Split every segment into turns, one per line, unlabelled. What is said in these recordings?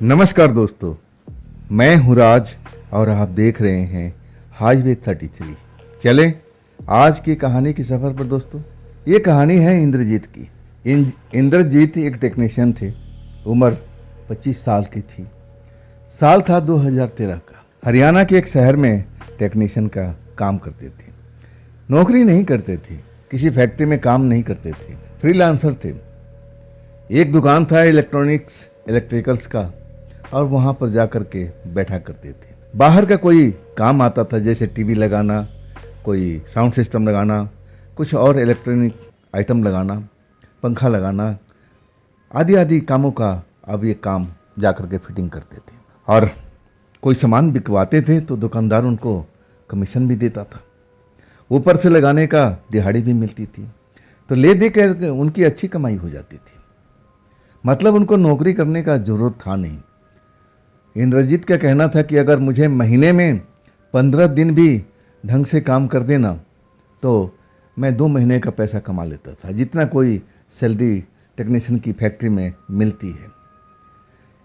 नमस्कार दोस्तों, मैं हूँ राज और आप देख रहे हैं हाईवे 33। चलें आज की कहानी के सफ़र पर दोस्तों। ये कहानी है इंद्रजीत की। इंद्रजीत एक टेक्नीशियन थे। उम्र 25 साल की थी। साल था 2013 का। हरियाणा के एक शहर में टेक्नीशियन का काम करते थे। नौकरी नहीं करते थे, किसी फैक्ट्री में काम नहीं करते थे, फ्रीलांसर थे। एक दुकान था इलेक्ट्रिकल्स का और वहाँ पर जा कर के बैठा करते थे। बाहर का कोई काम आता था, जैसे टीवी लगाना, कोई साउंड सिस्टम लगाना, कुछ और इलेक्ट्रॉनिक आइटम लगाना, पंखा लगाना, आदि आदि कामों का अब ये काम जा कर के फिटिंग करते थे। और कोई सामान बिकवाते थे तो दुकानदार उनको कमीशन भी देता था। ऊपर से लगाने का दिहाड़ी भी मिलती थी। तो ले दे कर उनकी अच्छी कमाई हो जाती थी। मतलब उनको नौकरी करने का जरूरत था नहीं। इंद्रजीत का कहना था कि अगर मुझे महीने में 15 दिन भी ढंग से काम कर देना तो मैं 2 महीने का पैसा कमा लेता था, जितना कोई सैलरी टेक्नीशियन की फैक्ट्री में मिलती है।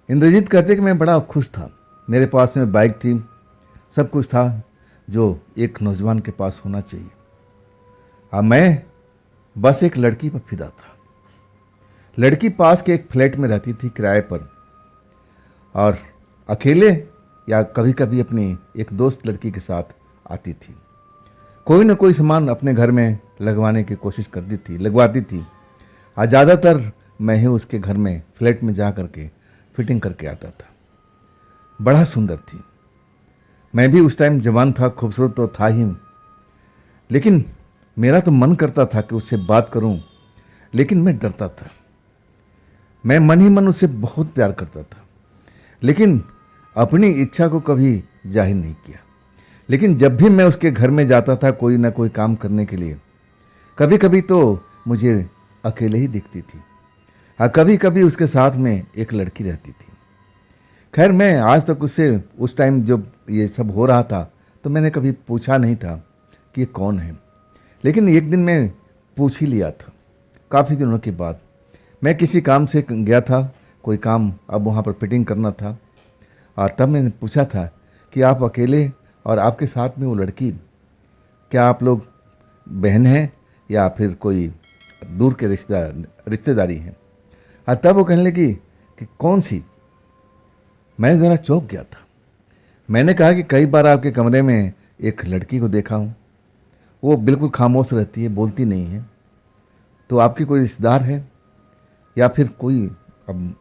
इंद्रजीत कहते कि मैं बड़ा खुश था। मेरे पास में बाइक थी, सब कुछ था जो एक नौजवान के पास होना चाहिए। अब मैं बस एक लड़की पर फिदा था। लड़की पास के एक फ्लैट में रहती थी किराए पर, और अकेले या कभी कभी अपनी एक दोस्त लड़की के साथ आती थी। कोई ना कोई सामान अपने घर में लगवाने की कोशिश लगवाती थी। और ज़्यादातर मैं ही उसके घर में फ्लैट में जा कर के फिटिंग करके आता था। बड़ा सुंदर थी। मैं भी उस टाइम जवान था, खूबसूरत तो था ही, लेकिन मेरा तो मन करता था कि उससे बात करूं, लेकिन मैं डरता था। मैं मन ही मन उससे बहुत प्यार करता था, लेकिन अपनी इच्छा को कभी जाहिर नहीं किया। लेकिन जब भी मैं उसके घर में जाता था कोई ना कोई काम करने के लिए, कभी कभी तो मुझे अकेले ही दिखती थी, और कभी कभी उसके साथ में एक लड़की रहती थी। खैर, मैं आज तक उससे उस टाइम जब ये सब हो रहा था तो मैंने कभी पूछा नहीं था कि ये कौन है। लेकिन एक दिन मैं पूछ ही लिया था। काफ़ी दिनों के बाद मैं किसी काम से गया था, कोई काम अब वहाँ पर फिटिंग करना था, और तब मैंने पूछा था कि आप अकेले और आपके साथ में वो लड़की, क्या आप लोग बहन हैं या फिर कोई दूर के रिश्तेदारी हैं? और तब वो कहने लगी कि कौन सी? मैं ज़रा चौंक गया था। मैंने कहा कि कई बार आपके कमरे में एक लड़की को देखा हूँ, वो बिल्कुल खामोश रहती है, बोलती नहीं है। तो आपकी कोई रिश्तेदार है या फिर कोई? अब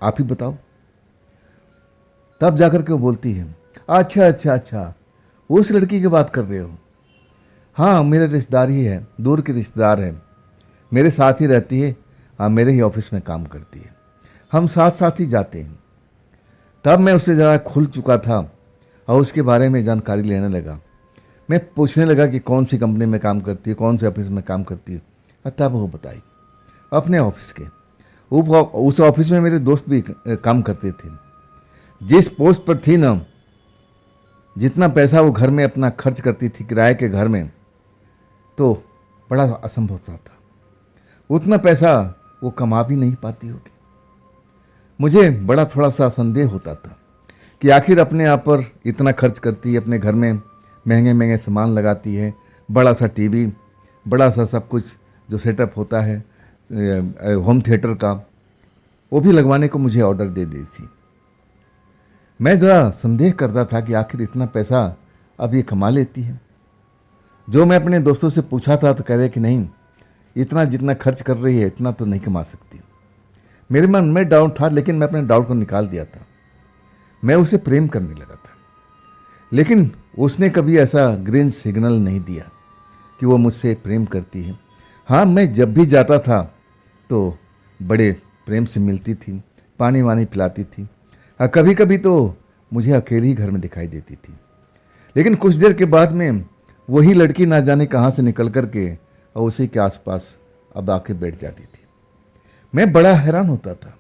आप ही बताओ। तब जाकर के वो बोलती है, अच्छा अच्छा अच्छा, उस लड़की की बात कर रहे हो? हाँ, मेरे रिश्तेदार ही है, दूर के रिश्तेदार है, मेरे साथ ही रहती है। हाँ, मेरे ही ऑफिस में काम करती है, हम साथ साथ ही जाते हैं। तब मैं उससे ज़रा खुल चुका था और उसके बारे में जानकारी लेने लगा। मैं पूछने लगा कि कौन सी कंपनी में काम करती है, कौन से ऑफिस में काम करती है। और तब वो बताई अपने ऑफिस के। उस ऑफिस में मेरे दोस्त भी काम करते थे। जिस पोस्ट पर थी ना, जितना पैसा वो घर में अपना खर्च करती थी किराए के घर में, तो बड़ा असंभव सा था। उतना पैसा वो कमा भी नहीं पाती होगी। मुझे बड़ा थोड़ा सा संदेह होता था कि आखिर अपने आप पर इतना खर्च करती है, अपने घर में महंगे महंगे सामान लगाती है, बड़ा सा टीवी, बड़ा सा सब कुछ जो सेटअप होता है होम थिएटर का, वो भी लगवाने को मुझे ऑर्डर दे दी थी। मैं ज़रा संदेह करता था कि आखिर इतना पैसा अब ये कमा लेती है। जो मैं अपने दोस्तों से पूछा था तो कह रहे कि नहीं, इतना जितना खर्च कर रही है इतना तो नहीं कमा सकती। मेरे मन में डाउट था, लेकिन मैं अपने डाउट को निकाल दिया था। मैं उसे प्रेम करने लगा था, लेकिन उसने कभी ऐसा ग्रीन सिग्नल नहीं दिया कि वो मुझसे प्रेम करती है। हाँ, मैं जब भी जाता था तो बड़े प्रेम से मिलती थी, पानी वानी पिलाती थी। हाँ, कभी कभी तो मुझे अकेली ही घर में दिखाई देती थी। लेकिन कुछ देर के बाद में वही लड़की ना जाने कहाँ से निकल कर के और उसी के आसपास अब आके बैठ जाती थी। मैं बड़ा हैरान होता था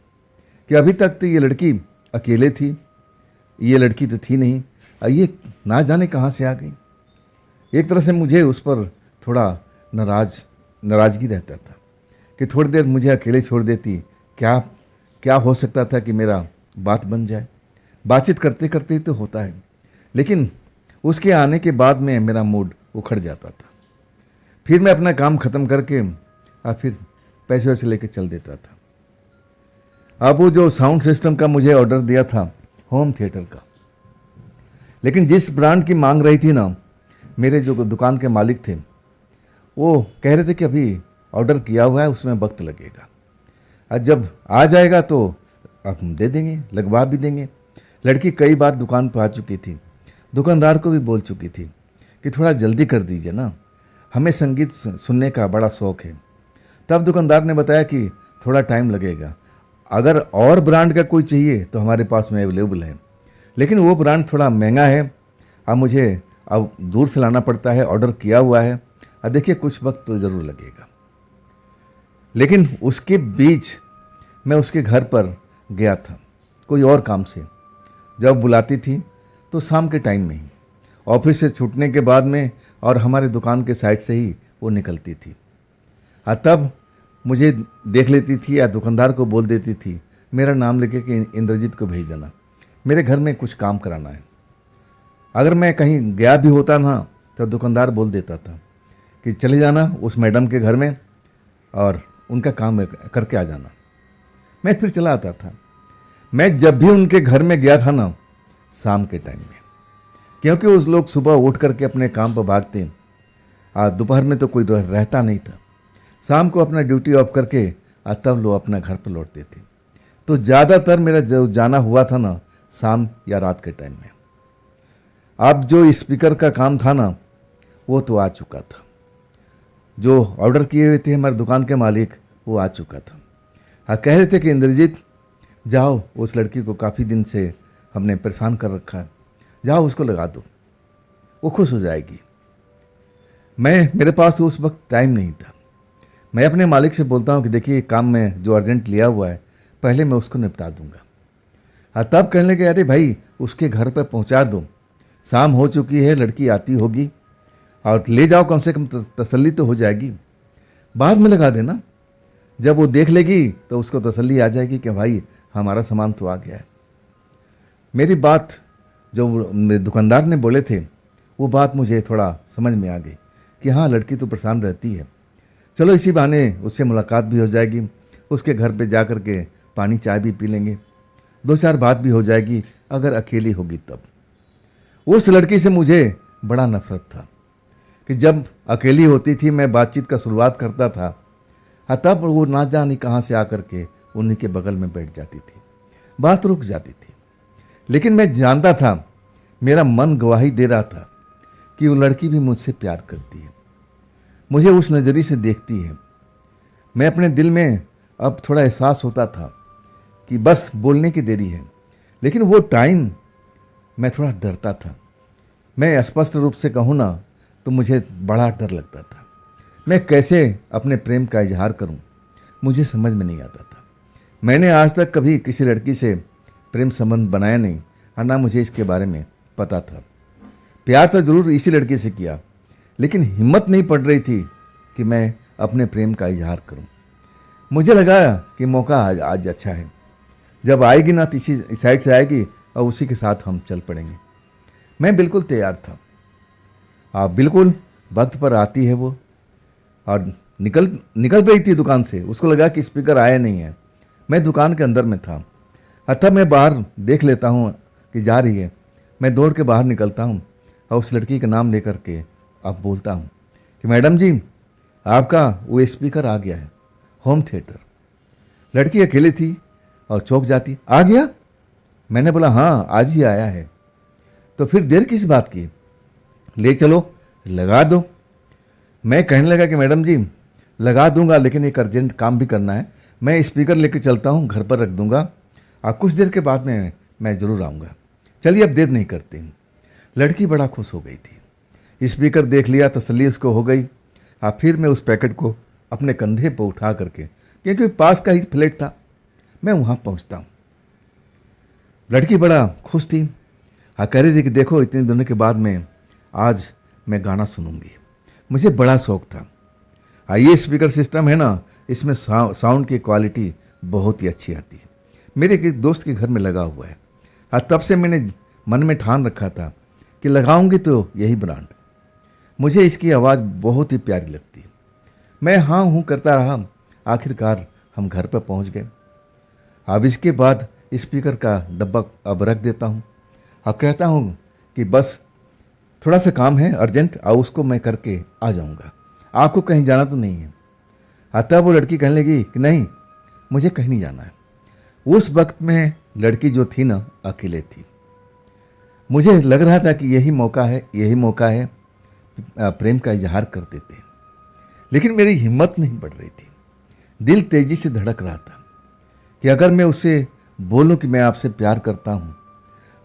कि अभी तक तो ये लड़की अकेले थी, ये लड़की तो थी नहीं, और ये ना जाने कहाँ से आ गई। एक तरह से मुझे उस पर थोड़ा नाराज़गी रहता था कि थोड़ी देर मुझे अकेले छोड़ देती। क्या क्या हो सकता था कि मेरा बात बन जाए। बातचीत करते करते ही तो होता है, लेकिन उसके आने के बाद में मेरा मूड उखड़ जाता था। फिर मैं अपना काम ख़त्म करके और फिर पैसे वैसे लेके चल देता था। अब वो जो साउंड सिस्टम का मुझे ऑर्डर दिया था, होम थिएटर का, लेकिन जिस ब्रांड की मांग रही थी ना, मेरे जो दुकान के मालिक थे वो कह रहे थे कि अभी ऑर्डर किया हुआ है, उसमें वक्त लगेगा, और जब आ जाएगा तो आप हम दे देंगे, लगवा भी देंगे। लड़की कई बार दुकान पर आ चुकी थी, दुकानदार को भी बोल चुकी थी कि थोड़ा जल्दी कर दीजिए ना, हमें संगीत सुनने का बड़ा शौक़ है। तब दुकानदार ने बताया कि थोड़ा टाइम लगेगा, अगर और ब्रांड का कोई चाहिए तो हमारे पास में अवेलेबल है, लेकिन वो ब्रांड थोड़ा महंगा है, अब मुझे अब दूर से लाना पड़ता है, ऑर्डर किया हुआ है, और देखिए कुछ वक्त तो ज़रूर लगेगा। लेकिन उसके बीच मैं उसके घर पर गया था कोई और काम से। जब बुलाती थी तो शाम के टाइम में ही, ऑफिस से छूटने के बाद में, और हमारे दुकान के साइड से ही वो निकलती थी, और तब मुझे देख लेती थी या दुकानदार को बोल देती थी, मेरा नाम लेके कि इंद्रजीत को भेज देना, मेरे घर में कुछ काम कराना है। अगर मैं कहीं गया भी होता ना तो दुकानदार बोल देता था कि चले जाना उस मैडम के घर में और उनका काम करके आ जाना। मैं फिर चला आता था। मैं जब भी उनके घर में गया था ना, शाम के टाइम में, क्योंकि उस लोग सुबह उठ करके अपने काम पर भागते, और दोपहर में तो कोई रहता नहीं था, शाम को अपना ड्यूटी ऑफ करके तब लोग अपना घर पर लौटते थे। तो ज़्यादातर मेरा जो जाना हुआ था ना, शाम या रात के टाइम में। अब जो स्पीकर का काम था ना, वो तो आ चुका था, जो ऑर्डर किए हुए थे हमारे दुकान के मालिक, वो आ चुका था। कह रहे थे कि इंद्रजीत जाओ, उस लड़की को काफ़ी दिन से हमने परेशान कर रखा है, जाओ उसको लगा दो, वो खुश हो जाएगी। मेरे पास उस वक्त टाइम नहीं था। मैं अपने मालिक से बोलता हूँ कि देखिए काम में जो अर्जेंट लिया हुआ है, पहले मैं उसको निपटा दूंगा। तब कहने लगे अरे भाई उसके घर पर पहुँचा दो, शाम हो चुकी है, लड़की आती होगी, और ले जाओ, कम से कम तसल्ली तो हो जाएगी, बाद में लगा देना, जब वो देख लेगी तो उसको तसल्ली आ जाएगी कि भाई हमारा सामान तो आ गया है। मेरी बात जो दुकानदार ने बोले थे, वो बात मुझे थोड़ा समझ में आ गई कि हाँ लड़की तो परेशान रहती है, चलो इसी बहाने उससे मुलाकात भी हो जाएगी, उसके घर पे जा कर के पानी चाय भी पी लेंगे, दो चार बात भी हो जाएगी, अगर अकेली होगी तब। उस लड़की से मुझे बड़ा नफरत था कि जब अकेली होती थी मैं बातचीत का शुरुआत करता था, तब वो ना जाने कहाँ से आकर के उन्हीं के बगल में बैठ जाती थी, बात रुक जाती थी। लेकिन मैं जानता था, मेरा मन गवाही दे रहा था कि वो लड़की भी मुझसे प्यार करती है, मुझे उस नज़रिए से देखती है। मैं अपने दिल में अब थोड़ा एहसास होता था कि बस बोलने की देरी है, लेकिन वो टाइम मैं थोड़ा डरता था। मैं स्पष्ट रूप से कहूँ ना तो मुझे बड़ा डर लगता था। मैं कैसे अपने प्रेम का इजहार करूं, मुझे समझ में नहीं आता था। मैंने आज तक कभी किसी लड़की से प्रेम संबंध बनाया नहीं, और ना मुझे इसके बारे में पता था। प्यार तो जरूर इसी लड़की से किया, लेकिन हिम्मत नहीं पड़ रही थी कि मैं अपने प्रेम का इजहार करूं। मुझे लगा कि मौका आज अच्छा है, जब आएगी ना इसी साइड से आएगी और उसी के साथ हम चल पड़ेंगे। मैं बिल्कुल तैयार था। बिल्कुल वक्त पर आती है वो, और निकल रही थी दुकान से। उसको लगा कि स्पीकर आया नहीं है। मैं दुकान के अंदर में था, तब मैं बाहर देख लेता हूँ कि जा रही है। मैं दौड़ के बाहर निकलता हूँ और उस लड़की का नाम लेकर के अब बोलता हूँ कि मैडम जी आपका वो स्पीकर आ गया है, होम थिएटर। लड़की अकेली थी और चौंक जाती, आ गया? मैंने बोला हाँ आज ही आया है। तो फिर देर किस बात की, ले चलो लगा दो। मैं कहने लगा कि मैडम जी लगा दूंगा, लेकिन एक अर्जेंट काम भी करना है, मैं स्पीकर लेके चलता हूँ, घर पर रख दूंगा, और कुछ देर के बाद में मैं ज़रूर आऊँगा, चलिए अब देर नहीं करते। लड़की बड़ा खुश हो गई थी, स्पीकर देख लिया, तसल्ली उसको हो गई। फिर मैं उस पैकेट को अपने कंधे पर उठा करके, क्योंकि पास का ही फ्लैट था, मैं वहाँ पहुँचता हूँ। लड़की बड़ा खुश थी, कह रही थी कि देखो इतने दिनों के बाद में आज मैं गाना सुनूंगी। मुझे बड़ा शौक था। ये स्पीकर सिस्टम है ना, इसमें साउंड की क्वालिटी बहुत ही अच्छी आती है। मेरे एक दोस्त के घर में लगा हुआ है। तब से मैंने मन में ठान रखा था कि लगाऊंगी तो यही ब्रांड। मुझे इसकी आवाज़ बहुत ही प्यारी लगती है। मैं हाँ हूँ करता रहा, आखिरकार हम घर पर पहुँच गए। अब इसके बाद स्पीकर का डब्बा अब रख देता हूँ। अब कहता हूँ कि बस थोड़ा सा काम है अर्जेंट, और उसको मैं करके आ जाऊँगा, आपको कहीं जाना तो नहीं है। तब वो लड़की कहने लगी कि नहीं, मुझे कहीं नहीं जाना है। उस वक्त में लड़की जो थी ना, अकेले थी। मुझे लग रहा था कि यही मौका है प्रेम का इजहार कर देते। लेकिन मेरी हिम्मत नहीं बढ़ रही थी। दिल तेजी से धड़क रहा था कि अगर मैं उससे बोलूं कि मैं आपसे प्यार करता हूं,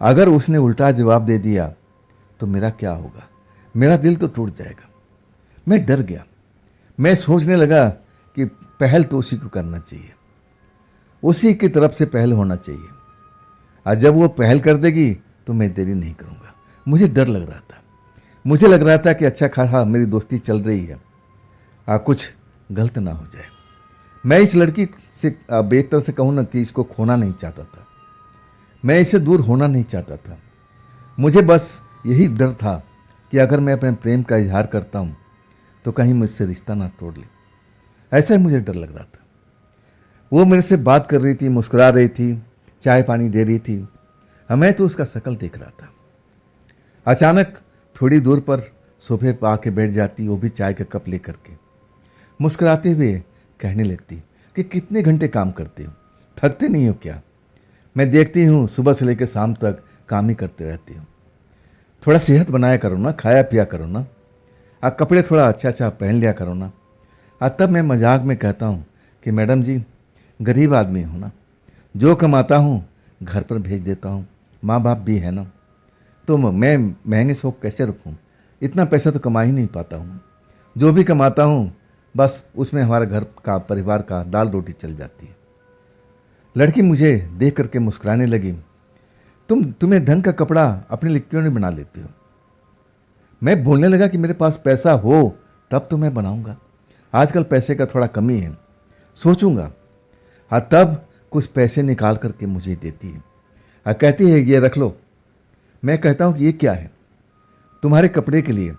अगर उसने उल्टा जवाब दे दिया तो मेरा क्या होगा? मेरा दिल तो टूट जाएगा। मैं डर गया। मैं सोचने लगा कि पहल तो उसी को करना चाहिए, उसी की तरफ से पहल होना चाहिए, और जब वो पहल कर देगी तो मैं देरी नहीं करूँगा। मुझे डर लग रहा था। मुझे लग रहा था कि अच्छा खासा मेरी दोस्ती चल रही है, कुछ गलत ना हो जाए। मैं इस लड़की से एक तरह से कहूँ ना कि इसको खोना नहीं चाहता था। मैं इससे दूर होना नहीं चाहता था। मुझे बस यही डर था कि अगर मैं अपने प्रेम का इजहार करता हूँ तो कहीं मुझसे रिश्ता ना तोड़ ले। ऐसा ही मुझे डर लग रहा था। वो मेरे से बात कर रही थी, मुस्कुरा रही थी, चाय पानी दे रही थी। मैं तो उसका शक्ल देख रहा था। अचानक थोड़ी दूर पर सोफे पर आके बैठ जाती, वो भी चाय का कप लेकर के। मुस्कुराते हुए कहने लगती कि कितने घंटे काम करते हो, थकते नहीं हो क्या? मैं देखती हूँ सुबह से लेकर शाम तक काम ही करते रहती हो। थोड़ा सेहत बनाया करो ना, खाया पिया करो ना, कपड़े थोड़ा अच्छा पहन लिया करो ना। तब मैं मजाक में कहता हूँ कि मैडम जी, गरीब आदमी हूँ ना, जो कमाता हूँ घर पर भेज देता हूँ, माँ बाप भी है ना, तो मैं महंगे शौक कैसे रखूँ? इतना पैसा तो कमा ही नहीं पाता हूँ। जो भी कमाता हूँ बस उसमें हमारे घर का, परिवार का दाल रोटी चल जाती है। लड़की मुझे देख करके मुस्कुराने लगी। तुम्हें ढंग का कपड़ा अपने लिए क्यों नहीं बना लेते हो? मैं बोलने लगा कि मेरे पास पैसा हो तब तो मैं बनाऊंगा, आजकल पैसे का थोड़ा कमी है, सोचूंगा। तब कुछ पैसे निकाल करके मुझे देती है, कहती है ये रख लो। मैं कहता हूँ कि ये क्या है? तुम्हारे कपड़े के लिए।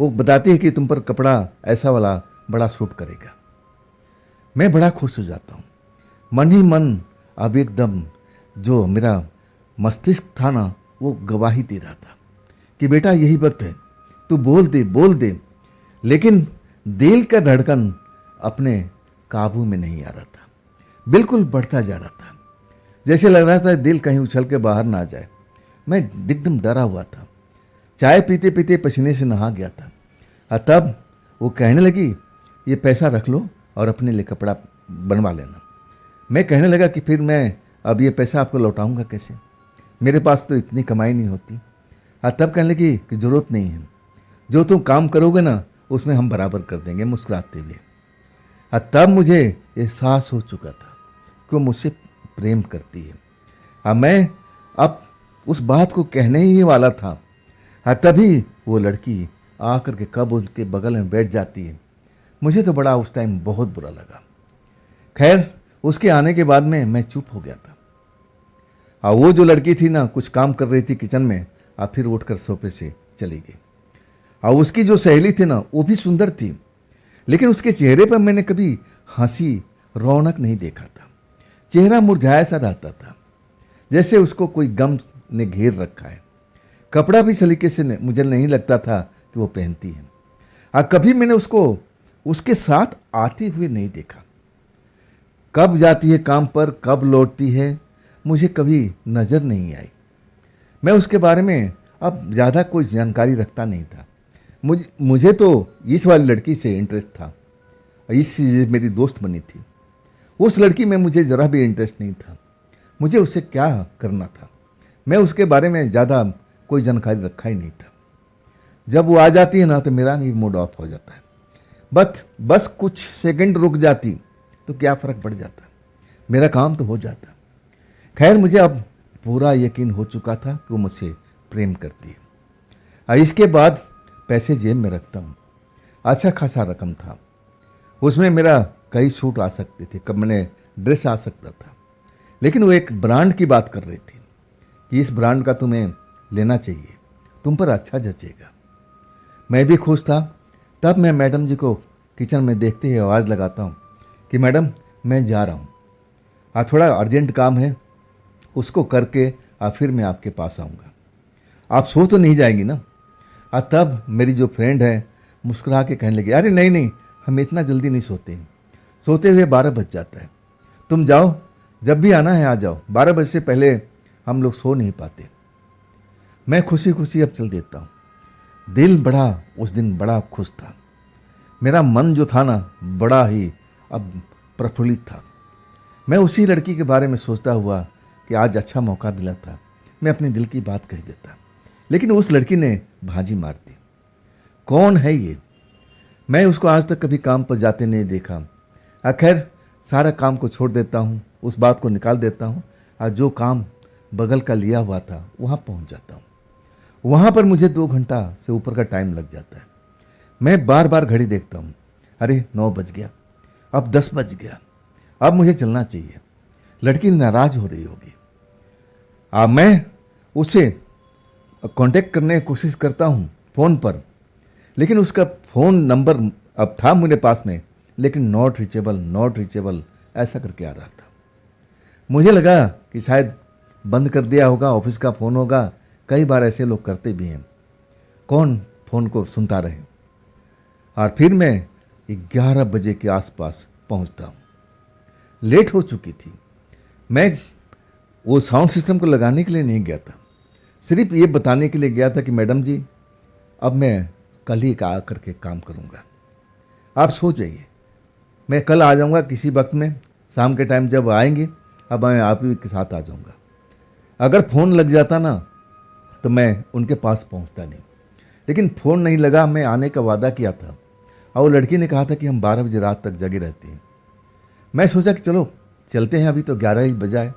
वो बताती है कि तुम पर कपड़ा ऐसा वाला बड़ा सूट करेगा। मैं बड़ा खुश हो जाता हूँ। मन ही मन अब एकदम जो मेरा मस्तिष्क था ना, वो गवाही दे रहा था कि बेटा यही वक्त है, तू बोल दे। लेकिन दिल का धड़कन अपने काबू में नहीं आ रहा था, बिल्कुल बढ़ता जा रहा था। जैसे लग रहा था दिल कहीं उछल के बाहर ना आ जाए। मैं एकदम डरा हुआ था। चाय पीते पीते पसीने से नहा गया था। तब वो कहने लगी ये पैसा रख लो और अपने लिए कपड़ा बनवा लेना। मैं कहने लगा कि फिर मैं अब ये पैसा आपको लौटाऊंगा कैसे? मेरे पास तो इतनी कमाई नहीं होती। तब कहने लगी कि ज़रूरत नहीं है, जो तुम काम करोगे ना उसमें हम बराबर कर देंगे, मुस्कुराते हुए। तब मुझे एहसास हो चुका था कि वो मुझसे प्रेम करती है। मैं अब उस बात को कहने ही वाला था। तभी वो लड़की आकर के कब उसके बगल में बैठ जाती है। मुझे तो बड़ा उस टाइम बहुत बुरा लगा। खैर उसके आने के बाद में मैं चुप हो गया था। वो जो लड़की थी ना, कुछ काम कर रही थी किचन में, फिर उठकर सोफे से चली गई। उसकी जो सहेली थी ना, वो भी सुंदर थी, लेकिन उसके चेहरे पर मैंने कभी हंसी, रौनक नहीं देखा था। चेहरा मुरझाया सा रहता था, जैसे उसको कोई गम ने घेर रखा है। कपड़ा भी सलीके से मुझे नहीं लगता था कि वो पहनती है। कभी मैंने उसको उसके साथ आते हुए नहीं देखा। कब जाती है काम पर, कब लौटती है, मुझे कभी नज़र नहीं आई। मैं उसके बारे में अब ज़्यादा कोई जानकारी रखता नहीं था। मुझे तो इस वाली लड़की से इंटरेस्ट था, इस मेरी दोस्त बनी थी। उस लड़की में मुझे ज़रा भी इंटरेस्ट नहीं था। मुझे उससे क्या करना था? मैं उसके बारे में ज़्यादा कोई जानकारी रखा ही नहीं था। जब वो आ जाती है ना तो मेरा भी मूड ऑफ हो जाता है। बस कुछ सेकंड रुक जाती तो क्या फ़र्क पड़ जाता, मेरा काम तो हो जाता। खैर मुझे अब पूरा यकीन हो चुका था कि वो मुझसे प्रेम करती है। इसके बाद पैसे जेब में रखता हूँ। अच्छा खासा रकम था, उसमें मेरा कई सूट आ सकते थे, कब मैंने ड्रेस आ सकता था। लेकिन वो एक ब्रांड की बात कर रही थी कि इस ब्रांड का तुम्हें लेना चाहिए, तुम पर अच्छा जचेगा। मैं भी खुश था। तब मैं मैडम जी को किचन में देखते ही आवाज़ लगाता हूँ कि मैडम मैं जा रहा हूँ, थोड़ा अर्जेंट काम है, उसको करके फिर मैं आपके पास आऊँगा। आप सो तो नहीं जाएंगी ना? तब मेरी जो फ्रेंड है मुस्कुरा के कहने लगी, अरे नहीं नहीं, हम इतना जल्दी नहीं सोते हैं, सोते हुए 12 बज जाता है। तुम जाओ, जब भी आना है आ जाओ, 12 बजे से पहले हम लोग सो नहीं पाते। मैं खुशी खुशी अब चल देता हूँ। दिल बड़ा उस दिन बड़ा खुश था। मेरा मन जो था ना बड़ा ही अब प्रफुल्लित था। मैं उसी लड़की के बारे में सोचता हुआ कि आज अच्छा मौका मिला था, मैं अपने दिल की बात कह देता। लेकिन उस लड़की ने भाजी मार दी। कौन है ये? मैं उसको आज तक कभी काम पर जाते नहीं देखा। खैर सारा काम को छोड़ देता हूँ, उस बात को निकाल देता हूँ और जो काम बगल का लिया हुआ था वहाँ पहुँच जाता हूँ। वहाँ पर मुझे 2 घंटा से ऊपर का टाइम लग जाता है। मैं बार बार घड़ी देखता हूँ, अरे 9 बज गया, अब 10 बज गया, अब मुझे चलना चाहिए। लड़की नाराज हो रही होगी। मैं उसे कांटेक्ट करने की कोशिश करता हूँ फ़ोन पर, लेकिन उसका फ़ोन नंबर अब था मेरे पास में, लेकिन नॉट रीचेबल ऐसा करके आ रहा था। मुझे लगा कि शायद बंद कर दिया होगा, ऑफिस का फ़ोन होगा। कई बार ऐसे लोग करते भी हैं, कौन फ़ोन को सुनता रहे। और फिर मैं 11 बजे के आसपास पहुंचता हूं। लेट हो चुकी थी। मैं वो साउंड सिस्टम को लगाने के लिए नहीं गया था, सिर्फ ये बताने के लिए गया था कि मैडम जी अब मैं कल ही आ करके काम करूंगा, आप सो जाइए, मैं कल आ जाऊंगा किसी वक्त में, शाम के टाइम जब आएंगे अब मैं आप ही के साथ आ जाऊंगा। अगर फ़ोन लग जाता ना तो मैं उनके पास पहुंचता नहीं, लेकिन फ़ोन नहीं लगा। मैं आने का वादा किया था और वो लड़की ने कहा था कि हम 12 बजे रात तक जगे रहते हैं। मैं सोचा कि चलो चलते हैं, अभी तो 11 ही बजा है।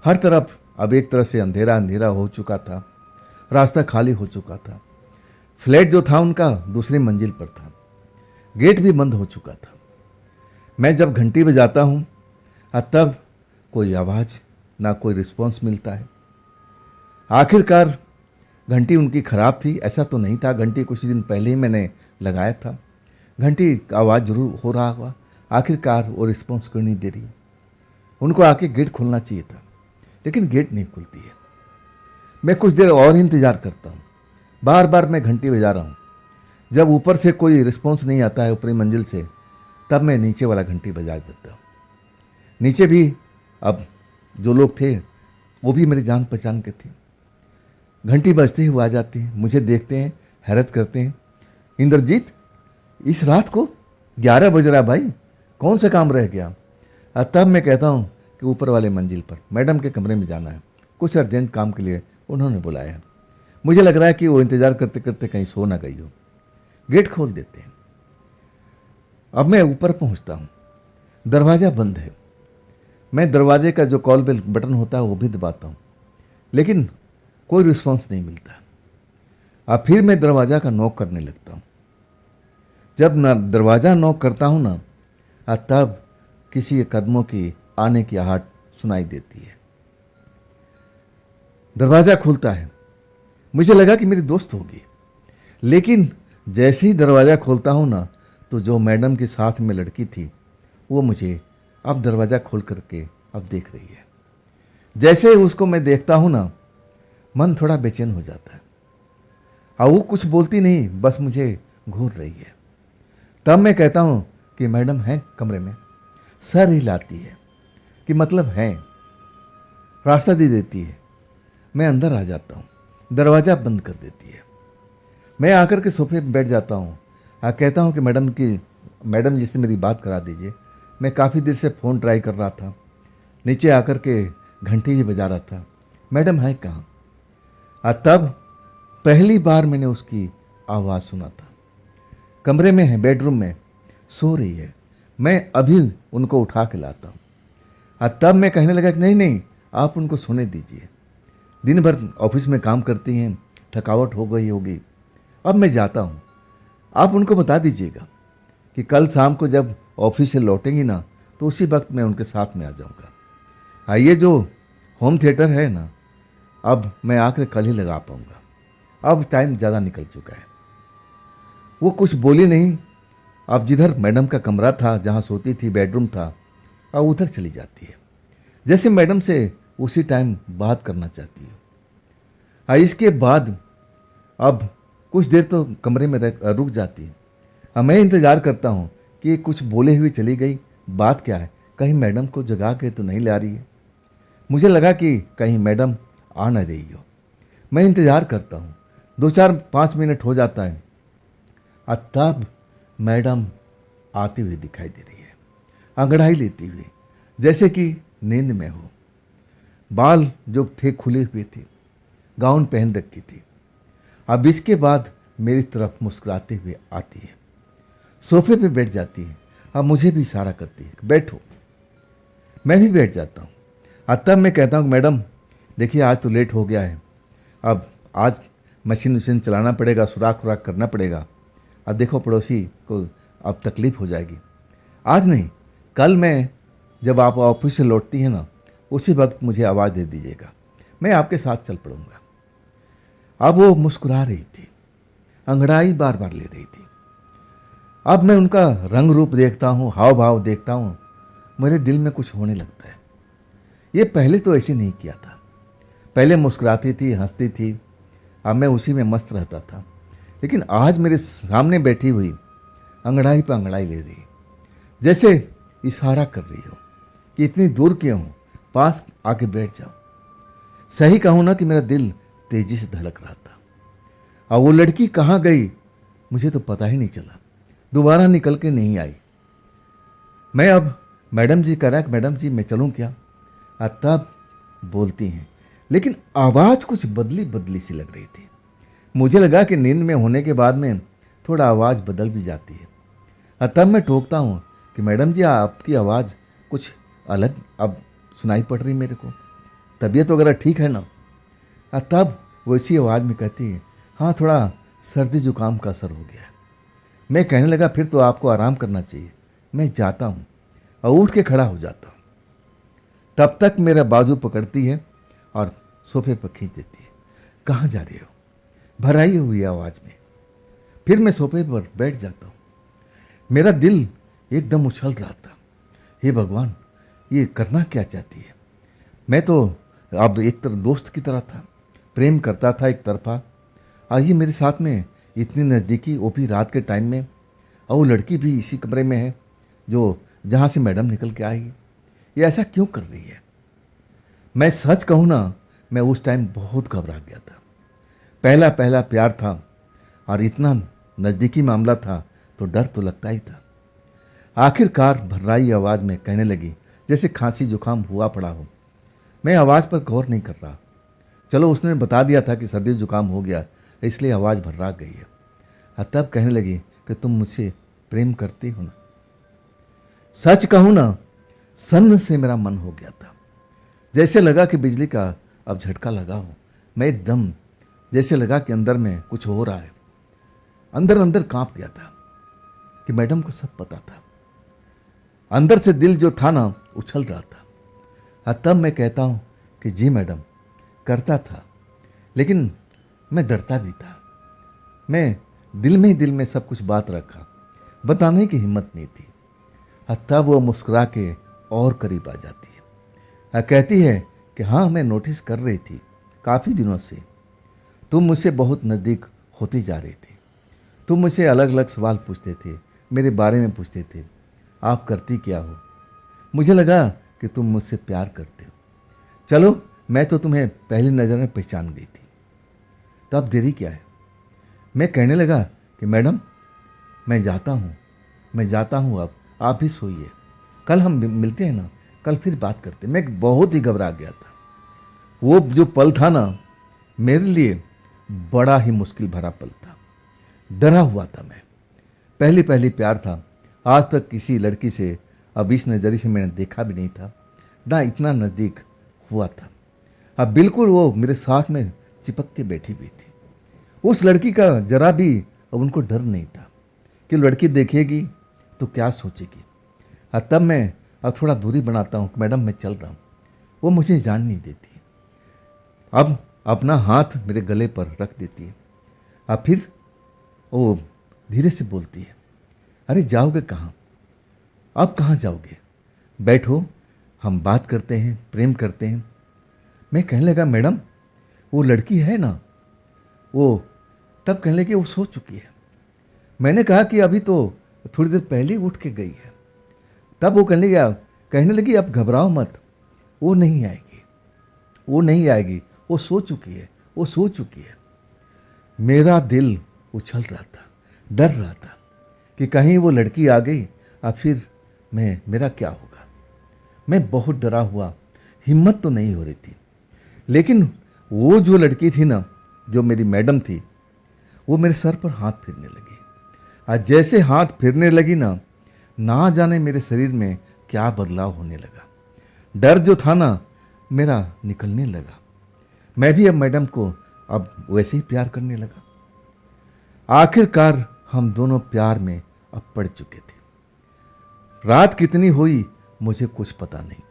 हर तरफ अब एक तरह से अंधेरा अंधेरा हो चुका था, रास्ता खाली हो चुका था। फ्लैट जो था उनका दूसरी मंजिल पर था, गेट भी बंद हो चुका था। मैं जब घंटी बजाता हूँ तब कोई आवाज़ ना कोई रिस्पॉन्स मिलता है। आखिरकार घंटी उनकी ख़राब थी ऐसा तो नहीं था, घंटी कुछ दिन पहले ही मैंने लगाया था, घंटी का आवाज़ जरूर हो रहा होगा। आखिरकार वो रिस्पॉन्स क्यों नहीं दे रही? उनको आके गेट खोलना चाहिए था, लेकिन गेट नहीं खुलती है। मैं कुछ देर और इंतज़ार करता हूँ, बार बार मैं घंटी बजा रहा हूँ। जब ऊपर से कोई रिस्पॉन्स नहीं आता है ऊपरी मंजिल से, तब मैं नीचे वाला घंटी बजा देता हूँ। नीचे भी अब जो लोग थे वो भी मेरी जान पहचान के थे। घंटी बजते ही वो आ जाते हैं, मुझे देखते हैं, हैरत करते हैं, इंद्रजीत इस रात को 11 बज रहा भाई, कौन सा काम रह गया? तब मैं कहता हूँ कि ऊपर वाले मंजिल पर मैडम के कमरे में जाना है, कुछ अर्जेंट काम के लिए उन्होंने बुलाया है। मुझे लग रहा है कि वो इंतज़ार करते करते कहीं सो ना गई हो। गेट खोल देते हैं। अब मैं ऊपर पहुँचता हूँ, दरवाज़ा बंद है। मैं दरवाजे का जो कॉल बेल बटन होता है वो भी दबाता हूँ, लेकिन कोई रिस्पॉन्स नहीं मिलता। अब फिर मैं दरवाज़ा का नॉक करने लगता हूँ। जब ना दरवाज़ा नॉक करता हूँ ना तब किसी के कदमों की आने की आहट सुनाई देती है। दरवाज़ा खुलता है। मुझे लगा कि मेरी दोस्त होगी, लेकिन जैसे ही दरवाज़ा खोलता हूँ ना तो जो मैडम के साथ में लड़की थी वो मुझे अब दरवाज़ा खोल करके अब देख रही है। जैसे उसको मैं देखता हूँ ना मन थोड़ा बेचैन हो जाता है, और वो कुछ बोलती नहीं, बस मुझे घूर रही है। तब मैं कहता हूँ कि मैडम हैं कमरे में। सर हिलाती है कि मतलब हैं, रास्ता दे देती है। मैं अंदर आ जाता हूँ, दरवाज़ा बंद कर देती है। मैं आकर के सोफे पर बैठ जाता हूँ और कहता हूँ कि मैडम जी से मेरी बात करा दीजिए, मैं काफ़ी देर से फ़ोन ट्राई कर रहा था, नीचे आकर के घंटी ही बजा रहा था, मैडम है कहाँ? तब पहली बार मैंने उसकी आवाज़ सुना था। कमरे में है, बेडरूम में सो रही है। मैं अभी उनको उठा के लाता हूँ। तब मैं कहने लगा कि नहीं नहीं, आप उनको सोने दीजिए, दिन भर ऑफिस में काम करती हैं, थकावट हो गई होगी, अब मैं जाता हूँ। आप उनको बता दीजिएगा कि कल शाम को जब ऑफिस से लौटेंगी ना तो उसी वक्त मैं उनके साथ में आ जाऊँगा। ये जो होम थिएटर है ना, अब मैं आकर कल ही लगा पाऊंगा। अब टाइम ज़्यादा निकल चुका है। वो कुछ बोली नहीं। अब जिधर मैडम का कमरा था, जहाँ सोती थी, बेडरूम था, अब उधर चली जाती है, जैसे मैडम से उसी टाइम बात करना चाहती है। इसके बाद अब कुछ देर तो कमरे में रुक जाती है। मैं इंतज़ार करता हूँ कि कुछ बोले हुए चली गई, बात क्या है, कहीं मैडम को जगा के तो नहीं ला रही है। मुझे लगा कि कहीं मैडम आ न रही हो। मैं इंतज़ार करता हूँ, 2-4-5 मिनट हो जाता है। तब मैडम आती हुई दिखाई दे रही है, अंगड़ाई लेती हुई, जैसे कि नींद में हो। बाल जो थे खुले हुए थे, गाउन पहन रखी थी। अब इसके बाद मेरी तरफ मुस्कुराते हुए आती है, सोफे पे बैठ जाती है। अब मुझे भी इशारा करती है, बैठो। मैं भी बैठ जाता हूँ। तब मैं कहता हूँ, मैडम देखिए आज तो लेट हो गया है, अब आज मशीन वशीन चलाना पड़ेगा, सुराख खुराक करना पड़ेगा। अब देखो पड़ोसी को अब तकलीफ़ हो जाएगी। आज नहीं, कल मैं जब आप ऑफिस से लौटती हैं ना, उसी वक्त मुझे आवाज़ दे दीजिएगा, मैं आपके साथ चल पड़ूंगा। अब वो मुस्कुरा रही थी, अंगड़ाई बार बार ले रही थी। अब मैं उनका रंग रूप देखता हूँ, हाव भाव देखता हूँ, मेरे दिल में कुछ होने लगता है। ये पहले तो ऐसे नहीं किया था। पहले मुस्कुराती थी, हंसती थी, अब मैं उसी में मस्त रहता था। लेकिन आज मेरे सामने बैठी हुई अंगड़ाई पर अंगड़ाई ले रही, जैसे इशारा कर रही हो कि इतनी दूर क्यों हो, पास आके बैठ जाओ। सही कहूँ ना कि मेरा दिल तेजी से धड़क रहा था। और वो लड़की कहाँ गई मुझे तो पता ही नहीं चला, दोबारा निकल के नहीं आई। मैं अब मैडम जी कह रहा है, मैडम जी मैं चलूँ क्या? तब बोलती हैं, लेकिन आवाज़ कुछ बदली बदली सी लग रही थी। मुझे लगा कि नींद में होने के बाद में थोड़ा आवाज़ बदल भी जाती है। तब मैं टोकता हूँ कि मैडम जी आपकी आवाज़ कुछ अलग अब सुनाई पड़ रही मेरे को, तबीयत वगैरह ठीक है ना? तब वो इसी आवाज़ में कहती है, हाँ थोड़ा सर्दी जुकाम का असर हो गया है। मैं कहने लगा, फिर तो आपको आराम करना चाहिए, मैं जाता हूँ। और उठ के खड़ा हो जाता हूँ। तब तक मेरा बाजू पकड़ती है और सोफे पर खींच देती है। कहाँ जा रहे हो? भराई हुई आवाज़ में। फिर मैं सोफे पर बैठ जाता हूँ। मेरा दिल एकदम उछल रहा था, हे भगवान ये करना क्या चाहती है? मैं तो अब एक तरह दोस्त की तरह था, प्रेम करता था एक तरफा, और ये मेरे साथ में इतनी नज़दीकी, वो भी रात के टाइम में, और वो लड़की भी इसी कमरे में है जो जहाँ से मैडम निकल के आई। ये ऐसा क्यों कर रही है? मैं सच कहूँ ना, मैं उस टाइम बहुत घबरा गया था। पहला पहला प्यार था और इतना नज़दीकी मामला था, तो डर तो लगता ही था। आखिरकार भर्राई आवाज़ में कहने लगी, जैसे खांसी जुकाम हुआ पड़ा हो। मैं आवाज़ पर गौर नहीं कर रहा। चलो उसने बता दिया था कि सर्दी जुकाम हो गया, इसलिए आवाज़ भर्रा गई है। तब कहने लगी कि तुम मुझसे प्रेम करती हो ना? सच कहूँ ना, सन्न से मेरा मन हो गया था। जैसे लगा कि बिजली का अब झटका लगा हो। मैं एकदम जैसे लगा कि अंदर में कुछ हो रहा है। अंदर अंदर कांप गया था कि मैडम को सब पता था। अंदर से दिल जो था ना, उछल रहा था। तब मैं कहता हूँ कि जी मैडम, करता था, लेकिन मैं डरता भी था। मैं दिल में ही दिल में सब कुछ बात रखा, बताने की हिम्मत नहीं थी। तब वो मुस्कुरा के और करीब आ जाती है। कहती है कि हाँ मैं नोटिस कर रही थी काफ़ी दिनों से, तुम मुझसे बहुत नज़दीक होती जा रही थी। तुम मुझसे अलग अलग सवाल पूछते थे, मेरे बारे में पूछते थे, आप करती क्या हो। मुझे लगा कि तुम मुझसे प्यार करते हो। चलो मैं तो तुम्हें पहली नज़र में पहचान गई थी, तो अब देरी क्या है? मैं कहने लगा कि मैडम मैं जाता हूँ, अब आप ही सोइए, कल हम मिलते हैं ना, कल फिर बात करते। मैं बहुत ही घबरा गया था। वो जो पल था ना, मेरे लिए बड़ा ही मुश्किल भरा पल था। डरा हुआ था मैं। पहली पहली प्यार था। आज तक किसी लड़की से अब इस नज़रिए से मैंने देखा भी नहीं था, ना इतना नज़दीक हुआ था। अब बिल्कुल वो मेरे साथ में चिपक के बैठी हुई थी। उस लड़की का जरा भी अब उनको डर नहीं था कि लड़की देखेगी तो क्या सोचेगी। तब मैं अब थोड़ा दूरी बनाता हूँ, मैडम मैं चल रहा हूँ। वो मुझे जान नहीं देती। अब अपना हाथ मेरे गले पर रख देती है। अब फिर वो धीरे से बोलती है, अरे जाओगे कहाँ? अब कहाँ जाओगे? बैठो, हम बात करते हैं, प्रेम करते हैं। मैं कहने लगा, मैडम वो लड़की है ना, वो तब कहने लगी वो सो चुकी है। मैंने कहा कि अभी तो थोड़ी देर पहले ही उठ के गई है। तब वो कहने लगी अब घबराओ मत, वो नहीं आएगी, वो नहीं आएगी, वो सो चुकी है, वो सो चुकी है। मेरा दिल उछल रहा था, डर रहा था कि कहीं वो लड़की आ गई, अब फिर मेरा क्या होगा। मैं बहुत डरा हुआ, हिम्मत तो नहीं हो रही थी। लेकिन वो जो लड़की थी ना, जो मेरी मैडम थी, वो मेरे सर पर हाथ फेरने लगी। और जैसे हाथ फेरने लगी ना जाने मेरे शरीर में क्या बदलाव होने लगा। डर जो था ना मेरा निकलने लगा। मैं भी अब मैडम को अब वैसे ही प्यार करने लगा। आखिरकार हम दोनों प्यार में अब पड़ चुके थे। रात कितनी हुई मुझे कुछ पता नहीं।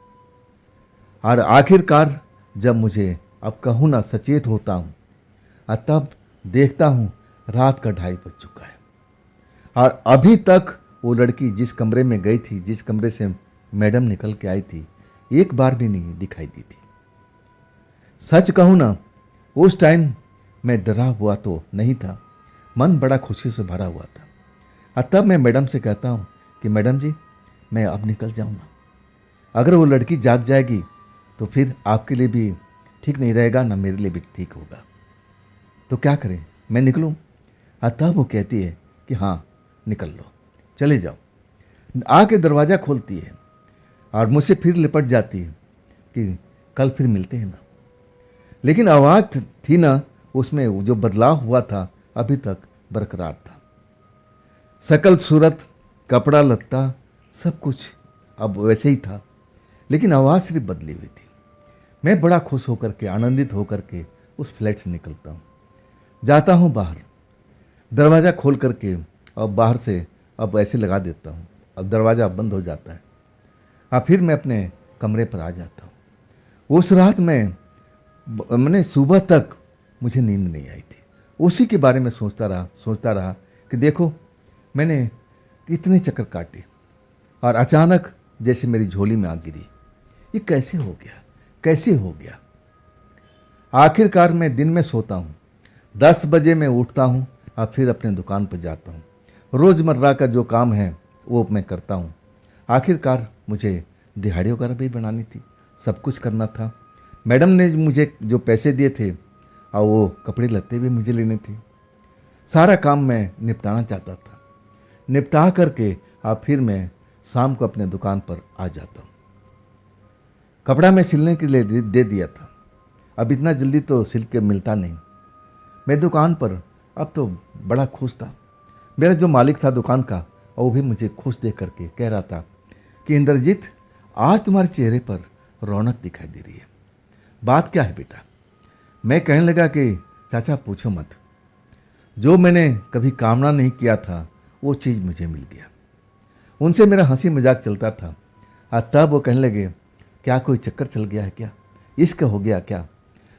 और आखिरकार जब मुझे अब कहूँ ना सचेत होता हूँ, और तब देखता हूँ रात का 2:30 बज चुका है। और अभी तक वो लड़की जिस कमरे में गई थी, जिस कमरे से मैडम निकल के आई थी, एक बार भी नहीं दिखाई दी थी। सच कहूँ ना, उस टाइम मैं डरा हुआ तो नहीं था, मन बड़ा खुशी से भरा हुआ था। और तब मैं मैडम से कहता हूँ कि मैडम जी, मैं अब निकल जाऊँगा। अगर वो लड़की जाग जाएगी तो फिर आपके लिए भी ठीक नहीं रहेगा, ना मेरे लिए भी ठीक होगा। तो क्या करें, मैं निकलूँ? और तब वो कहती है कि हाँ निकल लो, चले जाओ। आके दरवाज़ा खोलती है और मुझसे फिर लिपट जाती है कि कल फिर मिलते हैं ना। लेकिन आवाज़ थी ना, उसमें जो बदलाव हुआ था अभी तक बरकरार था। शकल सूरत, कपड़ा लत्ता सब कुछ अब वैसे ही था, लेकिन आवाज़ सिर्फ बदली हुई थी। मैं बड़ा खुश होकर के, आनंदित होकर के उस फ्लैट से निकलता हूँ, जाता हूँ बाहर, दरवाज़ा खोल करके और बाहर से अब ऐसे लगा देता हूँ। अब दरवाज़ा बंद हो जाता है। और फिर मैं अपने कमरे पर आ जाता हूँ। उस रात मैंने सुबह तक मुझे नींद नहीं आई थी। उसी के बारे में सोचता रहा कि देखो मैंने कितने चक्कर काटे और अचानक जैसे मेरी झोली में आ गिरी। ये कैसे हो गया, कैसे हो गया? आखिरकार मैं दिन में सोता हूँ, 10 बजे मैं उठता हूँ और फिर अपने दुकान पर जाता हूँ। रोज़मर्रा का जो काम है वो मैं करता हूँ। आखिरकार मुझे दिहाड़ी वगैरह भी बनानी थी, सब कुछ करना था। मैडम ने मुझे जो पैसे दिए थे और वो कपड़े लत्ते भी मुझे लेने थे। सारा काम मैं निपटाना चाहता था। निपटा करके और फिर मैं शाम को अपने दुकान पर आ जाता हूँ। कपड़ा मैं सिलने के लिए दे दिया था। अब इतना जल्दी तो सिल के मिलता नहीं। मैं दुकान पर अब तो बड़ा खुश था। मेरा जो मालिक था दुकान का, वो भी मुझे खुश देख करके कह रहा था कि इंद्रजीत, आज तुम्हारे चेहरे पर रौनक दिखाई दे रही है। बात क्या है बेटा? मैं कहने लगा कि चाचा पूछो मत, जो मैंने कभी कामना नहीं किया था वो चीज़ मुझे मिल गया। उनसे मेरा हंसी मजाक चलता था। और तब वो कहने लगे, क्या कोई चक्कर चल गया है क्या, इश्क हो गया क्या?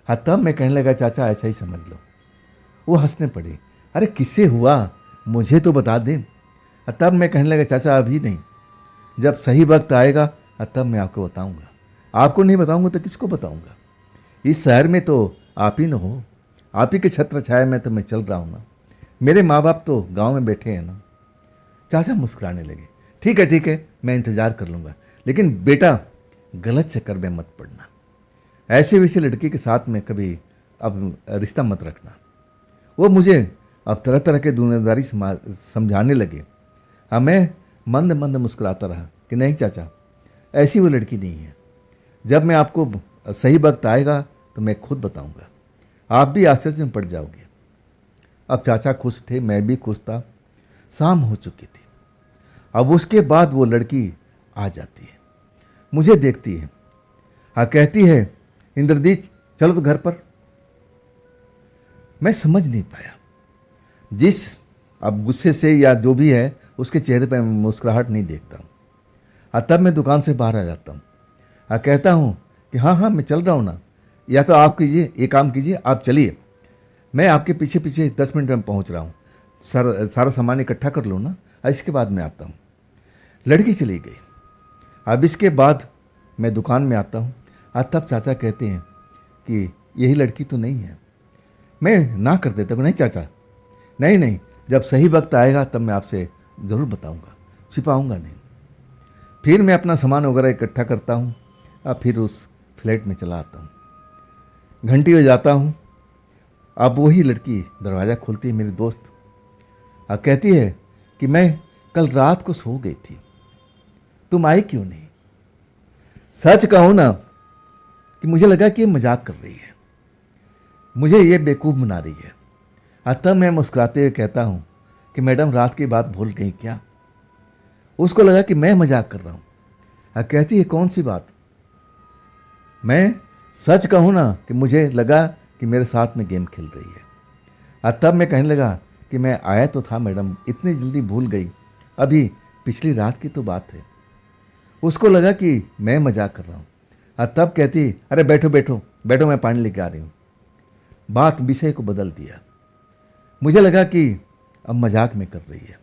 हाँ, तब मैं कहने लगा, चाचा ऐसा ही समझ लो। वो हंसने पड़े, अरे किससे हुआ, मुझे तो बता दे। तब मैं कहने लगा, चाचा अभी नहीं, जब सही वक्त आएगा तब मैं आपको बताऊंगा। आपको नहीं बताऊंगा तो किसको बताऊंगा? इस शहर में तो आप ही न हो, आप ही के छत्र छाया में तो मैं चल रहा हूँ ना। मेरे माँ बाप तो गांव में बैठे हैं ना। चाचा मुस्कुराने लगे, ठीक है, मैं इंतज़ार कर लूँगा, लेकिन बेटा गलत चक्कर में मत पड़ना। ऐसे वैसे लड़की के साथ में कभी अब रिश्ता मत रखना। वो मुझे अब तरह तरह के दुनियादारी समझाने लगे। हाँ, मैं मंद मंद मुस्कुराता रहा कि नहीं चाचा, ऐसी वो लड़की नहीं है। जब मैं आपको सही वक्त आएगा तो मैं खुद बताऊंगा, आप भी आश्चर्य में पड़ जाओगे। अब चाचा खुश थे, मैं भी खुश था। शाम हो चुकी थी। अब उसके बाद वो लड़की आ जाती है, मुझे देखती है, हाँ कहती है, इंद्रजीत चलो तो घर पर। मैं समझ नहीं पाया, जिस अब गुस्से से या जो भी है उसके चेहरे पर मुस्कुराहट नहीं देखता हूँ। तब मैं दुकान से बाहर आ जाता हूँ। कहता हूँ कि हाँ हाँ मैं चल रहा हूँ ना, या तो आप कीजिए, एक काम कीजिए, आप चलिए, मैं आपके पीछे पीछे 10 मिनट में पहुँच रहा हूँ, सारा सामान इकट्ठा कर लो ना, इसके बाद मैं आता हूँ। लड़की चली गई। अब इसके बाद मैं दुकान में आता हूँ, तब चाचा कहते हैं कि यही लड़की तो नहीं है। मैं ना कर देता हूँ, नहीं चाचा, नहीं नहीं, जब सही वक्त आएगा तब मैं आपसे ज़रूर बताऊँगा, छिपाऊँगा नहीं। फिर मैं अपना सामान वगैरह इकट्ठा करता हूँ, अब फिर उस फ्लैट में चला आता हूँ। घंटी बजाता हूँ, अब वही लड़की दरवाज़ा खोलती है, मेरी दोस्त, अब कहती है कि मैं कल रात को सो गई थी, तुम आई क्यों नहीं? सच कहूँ ना कि मुझे लगा कि ये मजाक कर रही है, मुझे ये बेवकूफ़ बना रही है। तब मैं मुस्कुराते हुए कहता हूँ कि मैडम रात की बात भूल गई क्या? उसको लगा कि मैं मजाक कर रहा हूँ। कहती है कौन सी बात? मैं सच कहूँ ना कि मुझे लगा कि मेरे साथ में गेम खेल रही है। तब मैं कहने लगा कि मैं आया तो था मैडम, इतनी जल्दी भूल गई, अभी पिछली रात की तो बात है। उसको लगा कि मैं मजाक कर रहा हूँ। तब कहती अरे बैठो बैठो बैठो, मैं पानी लेके आ रही हूँ। बात विषय को बदल दिया। मुझे लगा कि अब मजाक में कर रही है।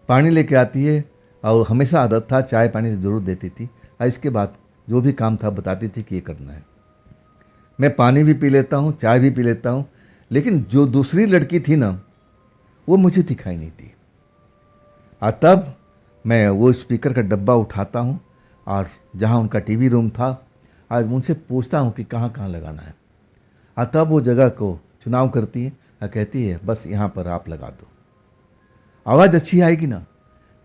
पानी लेके आती है और हमेशा आदत था चाय पानी से ज़रूर देती थी, और इसके बाद जो भी काम था बताती थी कि ये करना है। मैं पानी भी पी लेता हूँ, चाय भी पी लेता हूँ, लेकिन जो दूसरी लड़की थी ना, वो मुझे दिखाई नहीं दी। और तब मैं वो स्पीकर का डब्बा उठाता हूँ और जहाँ उनका टीवी रूम था, आज उनसे पूछता हूँ कि कहाँ कहाँ लगाना है। और तब वो जगह को चुनाव करती है और कहती है बस यहाँ पर आप लगा दो, आवाज़ अच्छी आएगी ना।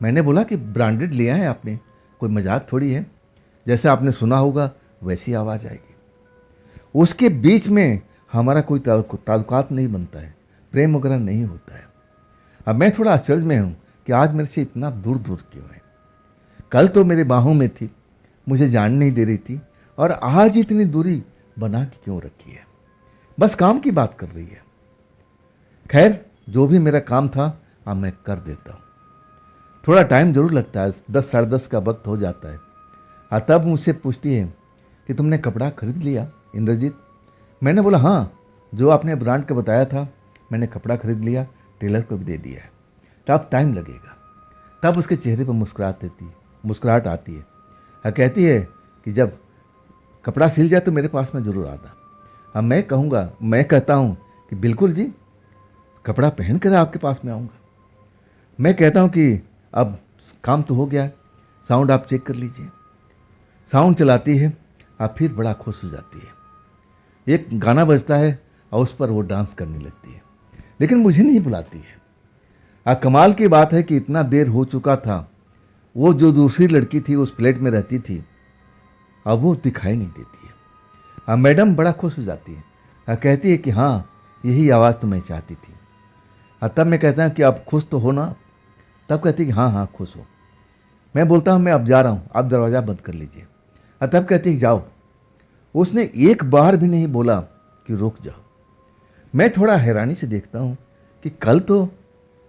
मैंने बोला कि ब्रांडेड लिया है आपने, कोई मजाक थोड़ी है, जैसे आपने सुना होगा वैसी आवाज़ आएगी। उसके बीच में हमारा कोई ताल्लुकात नहीं बनता है, प्रेम वगैरह नहीं होता है। अब मैं थोड़ा आश्चर्य में हूँ कि आज मेरे से इतना दूर दूर क्यों है। कल तो मेरे बाहों में थी, मुझे जान नहीं दे रही थी, और आज इतनी दूरी बना के क्यों रखी है, बस काम की बात कर रही है। खैर जो भी मेरा काम था अब मैं कर देता हूँ। थोड़ा टाइम जरूर लगता है, 10 साढ़े 10 का वक्त हो जाता है। तब मुझसे पूछती है कि तुमने कपड़ा खरीद लिया इंद्रजीत? मैंने बोला हाँ, जो आपने ब्रांड का बताया था मैंने कपड़ा खरीद लिया, टेलर को भी दे दिया है, तब टाइम लगेगा। तब उसके चेहरे पर मुस्कुराहट आती है। कहती है कि जब कपड़ा सिल जाए तो मेरे पास में ज़रूर आना। अब मैं कहता हूँ कि बिल्कुल जी, कपड़ा पहन कर आपके पास में आऊँगा। मैं कहता हूँ कि अब काम तो हो गया, साउंड आप चेक कर लीजिए। साउंड चलाती है, आप फिर बड़ा खुश हो जाती है। एक गाना बजता है और उस पर वो डांस करने लगती है, लेकिन मुझे नहीं बुलाती है। कमाल की बात है कि इतना देर हो चुका था, वो जो दूसरी लड़की थी उस फ्लैट में रहती थी, अब वो दिखाई नहीं देती है। मैडम बड़ा खुश हो जाती है, कहती है कि हाँ यही आवाज़ तो मैं चाहती थी। तब मैं कहता हूँ कि आप खुश तो हो ना? तब कहती है कि हाँ हाँ खुश हो। मैं बोलता हूँ मैं अब जा रहा हूँ, आप दरवाज़ा बंद कर लीजिए। तब कहती है जाओ। उसने एक बार भी नहीं बोला कि रुक जाओ। मैं थोड़ा हैरानी से देखता हूँ कि कल तो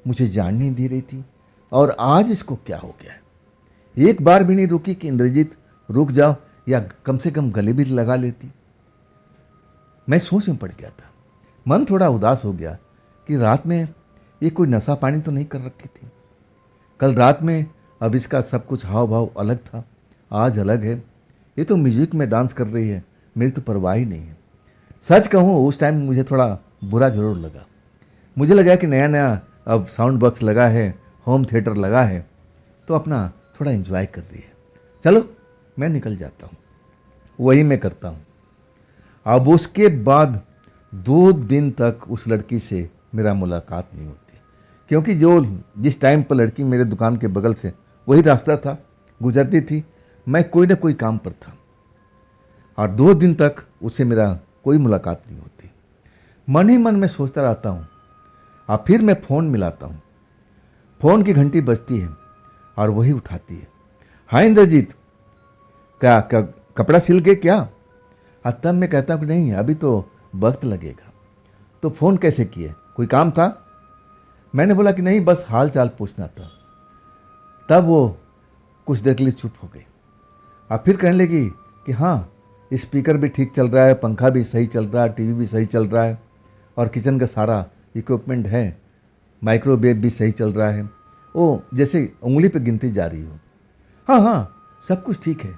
मुझे जान नहीं दे रही थी और आज इसको क्या हो गया है। एक बार भी नहीं रुकी कि इंद्रजीत रुक जाओ, या कम से कम गले भी लगा लेती। मैं सोच में पड़ गया था, मन थोड़ा उदास हो गया कि रात में ये कोई नशा पानी तो नहीं कर रखी थी। कल रात में अब इसका सब कुछ हाव भाव अलग था, आज अलग है। ये तो म्यूजिक में डांस कर रही है, मेरी तो परवाह ही नहीं है। सच कहूँ उस टाइम मुझे थोड़ा बुरा जरूर लगा। मुझे लगा कि नया नया अब साउंड बॉक्स लगा है, होम थिएटर लगा है, तो अपना थोड़ा एंजॉय कर रही है, चलो मैं निकल जाता हूँ। वही मैं करता हूँ। अब उसके बाद 2 दिन तक उस लड़की से मेरा मुलाकात नहीं होती, क्योंकि जिस टाइम पर लड़की मेरे दुकान के बगल से वही रास्ता था, गुजरती थी, मैं कोई ना कोई काम पर था, और 2 दिन तक उससे मेरा कोई मुलाकात नहीं होती। मन ही मन में सोचता रहता हूँ। और फिर मैं फ़ोन मिलाता हूँ, फ़ोन की घंटी बजती है और वही उठाती है। हाँ इंद्रजीत, क्या कपड़ा सिल गए क्या? तब मैं कहता हूँ कि नहीं अभी तो वक्त लगेगा। तो फ़ोन कैसे किए, कोई काम था? मैंने बोला कि नहीं बस हाल चाल पूछना था। तब वो कुछ देर के लिए चुप हो गई और फिर कहने लगी कि हाँ स्पीकर भी ठीक चल रहा है, पंखा भी सही चल रहा है, टीवी भी सही चल रहा है और किचन का सारा इक्विपमेंट है, माइक्रोवेव भी सही चल रहा है। ओ जैसे उंगली पे गिनती जा रही हो। हाँ हाँ, सब कुछ ठीक है।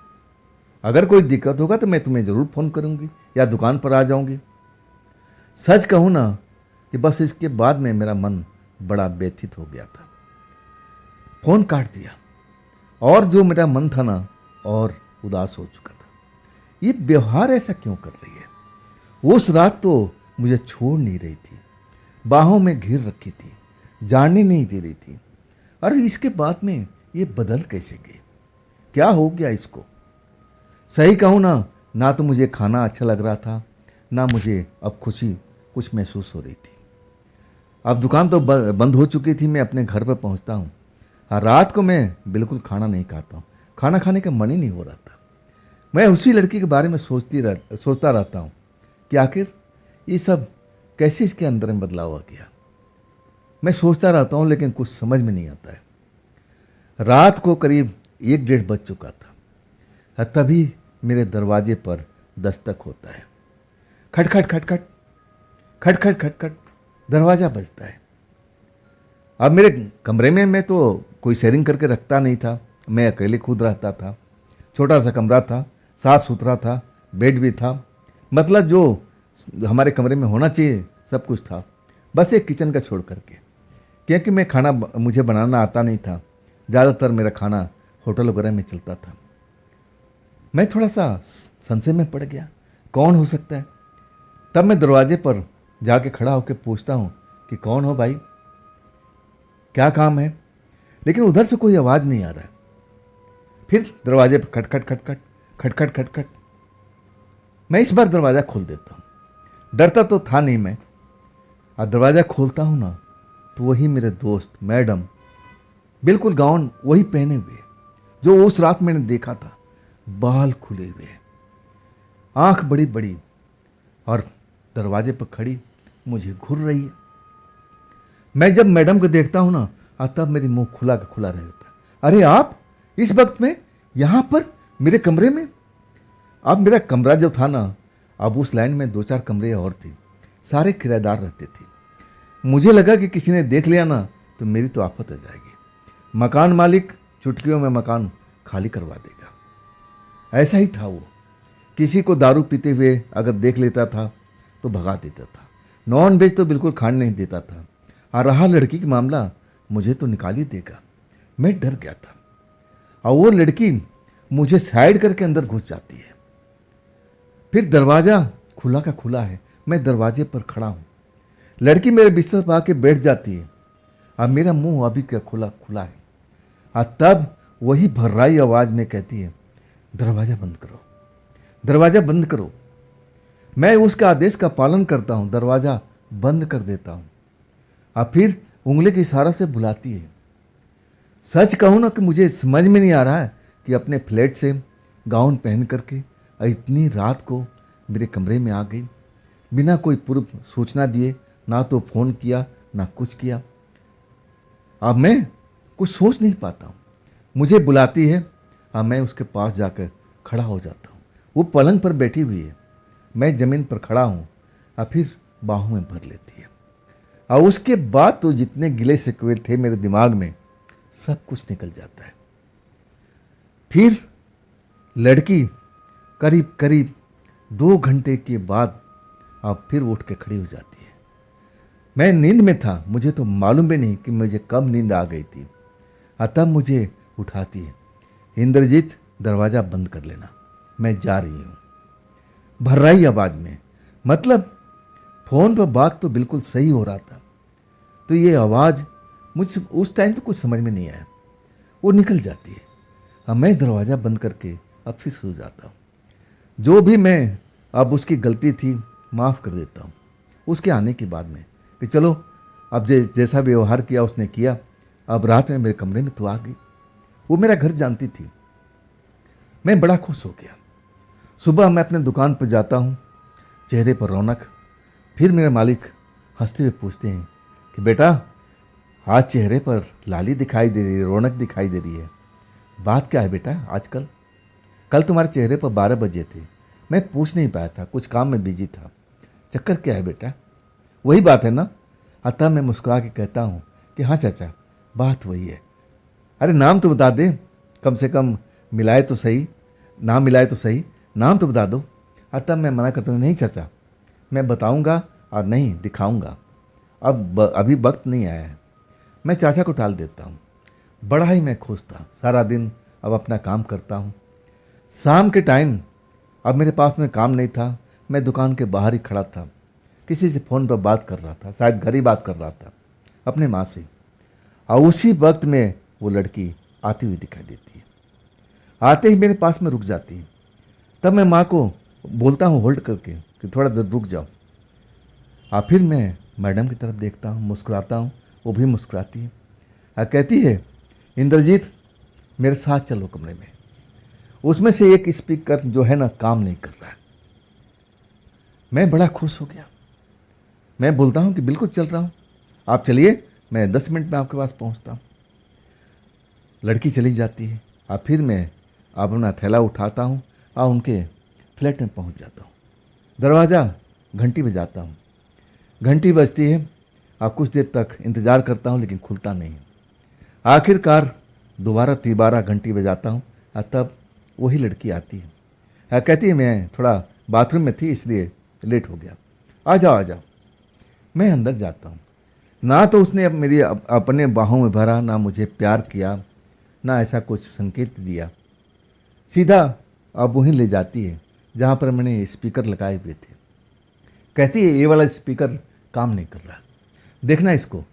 अगर कोई दिक्कत होगा तो मैं तुम्हें ज़रूर फ़ोन करूँगी या दुकान पर आ जाऊँगी। सच कहूँ ना कि बस इसके बाद में मेरा मन बड़ा व्यथित हो गया था। फ़ोन काट दिया और जो मेरा मन था ना और उदास हो चुका था। ये व्यवहार ऐसा क्यों कर रही है? उस रात तो मुझे छोड़ नहीं रही थी, बाहों में घेर रखी थी, जाने नहीं दे रही थी। अरे इसके बाद में ये बदल कैसे गई? क्या हो गया इसको? सही कहूँ ना तो मुझे खाना अच्छा लग रहा था, ना मुझे अब खुशी कुछ महसूस हो रही थी। अब दुकान तो बंद हो चुकी थी, मैं अपने घर पर पहुँचता हूँ। रात को मैं बिल्कुल खाना नहीं खाता हूँ, खाना खाने का मन ही नहीं हो रहा था। मैं उसी लड़की के बारे में सोचता रहता हूँ कि आखिर ये सब कैसे इसके अंदर में बदलाव आ गया। मैं सोचता रहता हूँ लेकिन कुछ समझ में नहीं आता है। रात को करीब 1-1:30 बज चुका था। तभी मेरे दरवाजे पर दस्तक होता है। खटखट खटखट खटखट खटखट दरवाज़ा बजता है। अब मेरे कमरे में मैं तो कोई शेयरिंग करके रखता नहीं था, मैं अकेले खुद रहता था। छोटा सा कमरा था, साफ़ सुथरा था, बेड भी था, मतलब जो हमारे कमरे में होना चाहिए सब कुछ था, बस एक किचन का छोड़ करके। क्योंकि मैं खाना मुझे बनाना आता नहीं था, ज़्यादातर मेरा खाना होटल वगैरह में चलता था। मैं थोड़ा सा संशय में पड़ गया, कौन हो सकता है? तब मैं दरवाजे पर जाके खड़ा होकर पूछता हूँ कि कौन हो भाई, क्या काम है? लेकिन उधर से कोई आवाज़ नहीं आ रहा है। फिर दरवाजे पर खटखट खटखट खटखट खटखट। मैं इस बार दरवाज़ा खोल देता हूँ, डरता तो था नहीं मैं। और दरवाज़ा खोलता हूँ ना तो वही मेरे दोस्त मैडम, बिल्कुल गाउन वही पहने हुए जो उस रात मैंने देखा था, बाल खुले हुए, आंख बड़ी बड़ी और दरवाजे पर खड़ी मुझे घूर रही है। मैं जब मैडम को देखता हूँ ना तब मेरी मुंह खुला का खुला रहता है। अरे आप इस वक्त में यहाँ पर मेरे कमरे में? अब मेरा कमरा जो था ना, अब उस लाइन में 2-4 कमरे और थे, सारे किराएदार रहते थे। मुझे लगा कि किसी ने देख लिया ना तो मेरी तो आफत आ जाएगी। मकान मालिक चुटकियों में मकान खाली करवा देगा। ऐसा ही था वो, किसी को दारू पीते हुए अगर देख लेता था तो भगा देता था, नॉन वेज तो बिल्कुल खाने नहीं देता था। और रहा लड़की का मामला, मुझे तो निकाल ही देगा। मैं डर गया था और वो लड़की मुझे साइड करके अंदर घुस जाती है। फिर दरवाज़ा खुला का खुला है, मैं दरवाजे पर खड़ा हूँ, लड़की मेरे बिस्तर पर आके बैठ जाती है और मेरा मुंह अभी का खुला खुला है। और तब वही भर्राई आवाज़ में कहती है, दरवाज़ा बंद करो, दरवाज़ा बंद करो। मैं उसका आदेश का पालन करता हूँ, दरवाज़ा बंद कर देता हूँ और फिर उंगली के इशारा से बुलाती है। सच कहूँ ना कि मुझे समझ में नहीं आ रहा है कि अपने फ्लैट से गाउन पहन करके इतनी रात को मेरे कमरे में आ गई, बिना कोई पूर्व सूचना दिए, ना तो फ़ोन किया ना कुछ किया। अब मैं कुछ सोच नहीं पाता हूँ। मुझे बुलाती है और मैं उसके पास जाकर खड़ा हो जाता हूँ। वो पलंग पर बैठी हुई है, मैं ज़मीन पर खड़ा हूँ और फिर बाहों में भर लेती है। और उसके बाद तो जितने गिले शिकवे थे मेरे दिमाग में सब कुछ निकल जाता है। फिर लड़की करीब करीब 2 घंटे के बाद अब फिर उठ के खड़ी हो जाती है। मैं नींद में था, मुझे तो मालूम भी नहीं कि मुझे कब नींद आ गई थी। तब मुझे उठाती है, इंद्रजीत दरवाज़ा बंद कर लेना, मैं जा रही हूँ। भर्राई आवाज़ में, मतलब फ़ोन पर बात तो बिल्कुल सही हो रहा था, तो ये आवाज़ मुझसे उस टाइम तो कुछ समझ में नहीं आया। वो निकल जाती है। अब मैं दरवाज़ा बंद करके अब फिर सो जाता हूँ। जो भी मैं अब उसकी गलती थी माफ़ कर देता हूँ उसके आने के बाद में, कि चलो अब जैसा व्यवहार किया उसने किया, अब रात में मेरे कमरे में तो आ गई। वो मेरा घर जानती थी। मैं बड़ा खुश हो गया। सुबह मैं अपने दुकान पर जाता हूँ, चेहरे पर रौनक। फिर मेरे मालिक हंसते हुए पूछते हैं कि बेटा आज चेहरे पर लाली दिखाई दे रही है, रौनक दिखाई दे रही है, बात क्या है बेटा आजकल? कल तुम्हारे चेहरे पर 12 बजे थे, मैं पूछ नहीं पाया था, कुछ काम में बिजी था। चक्कर क्या है बेटा? वही बात है ना। अतः मैं मुस्कुरा के कहता हूँ कि हाँ चाचा, बात वही है। अरे नाम तो बता दे, कम से कम मिलाए तो सही, नाम मिलाए तो सही, नाम तो बता दो। अतः मैं मना करता हूँ, नहीं चाचा, मैं बताऊँगा और नहीं दिखाऊँगा, अभी वक्त नहीं आया है। मैं चाचा को टाल देता हूँ। बड़ा ही मैं खुश था। सारा दिन अब अपना काम करता हूँ। शाम के टाइम अब मेरे पास में काम नहीं था। मैं दुकान के बाहर ही खड़ा था, किसी से फ़ोन पर बात कर रहा था, शायद घर ही बात कर रहा था अपने माँ से। और उसी वक्त में वो लड़की आती हुई दिखाई देती है। आते ही मेरे पास में रुक जाती है। तब मैं माँ को बोलता हूँ होल्ड करके कि थोड़ा देर रुक जाओ। और फिर मैं मैडम की तरफ देखता हूँ, मुस्कुराता हूँ, वो भी मुस्कुराती है और कहती है, इंद्रजीत मेरे साथ चलो कमरे में। उसमें से एक स्पीकर जो है ना काम नहीं कर रहा है। मैं बड़ा खुश हो गया। मैं बोलता हूँ कि बिल्कुल चल रहा हूँ, आप चलिए, मैं 10 मिनट में आपके पास पहुँचता हूँ। लड़की चली जाती है और फिर मैं अपना थैला उठाता हूँ और उनके फ्लैट में पहुँच जाता हूँ। दरवाज़ा घंटी बजाता हूँ। घंटी बजती है और कुछ देर तक इंतज़ार करता हूँ, लेकिन खुलता नहीं है। आखिरकार दोबारा तिबारा घंटी बजाता हूँ और तब वही लड़की आती है और कहती है, मैं थोड़ा बाथरूम में थी इसलिए लेट हो गया, आ जाओ आ जाओ। मैं अंदर जाता हूँ। ना तो उसने अब मेरी अपने बाहों में भरा, ना मुझे प्यार किया, ना ऐसा कुछ संकेत दिया। सीधा अब वहीं ले जाती है जहाँ पर मैंने स्पीकर लगाए हुए थे। कहती है, ये वाला स्पीकर काम नहीं कर रहा, देखना इसको।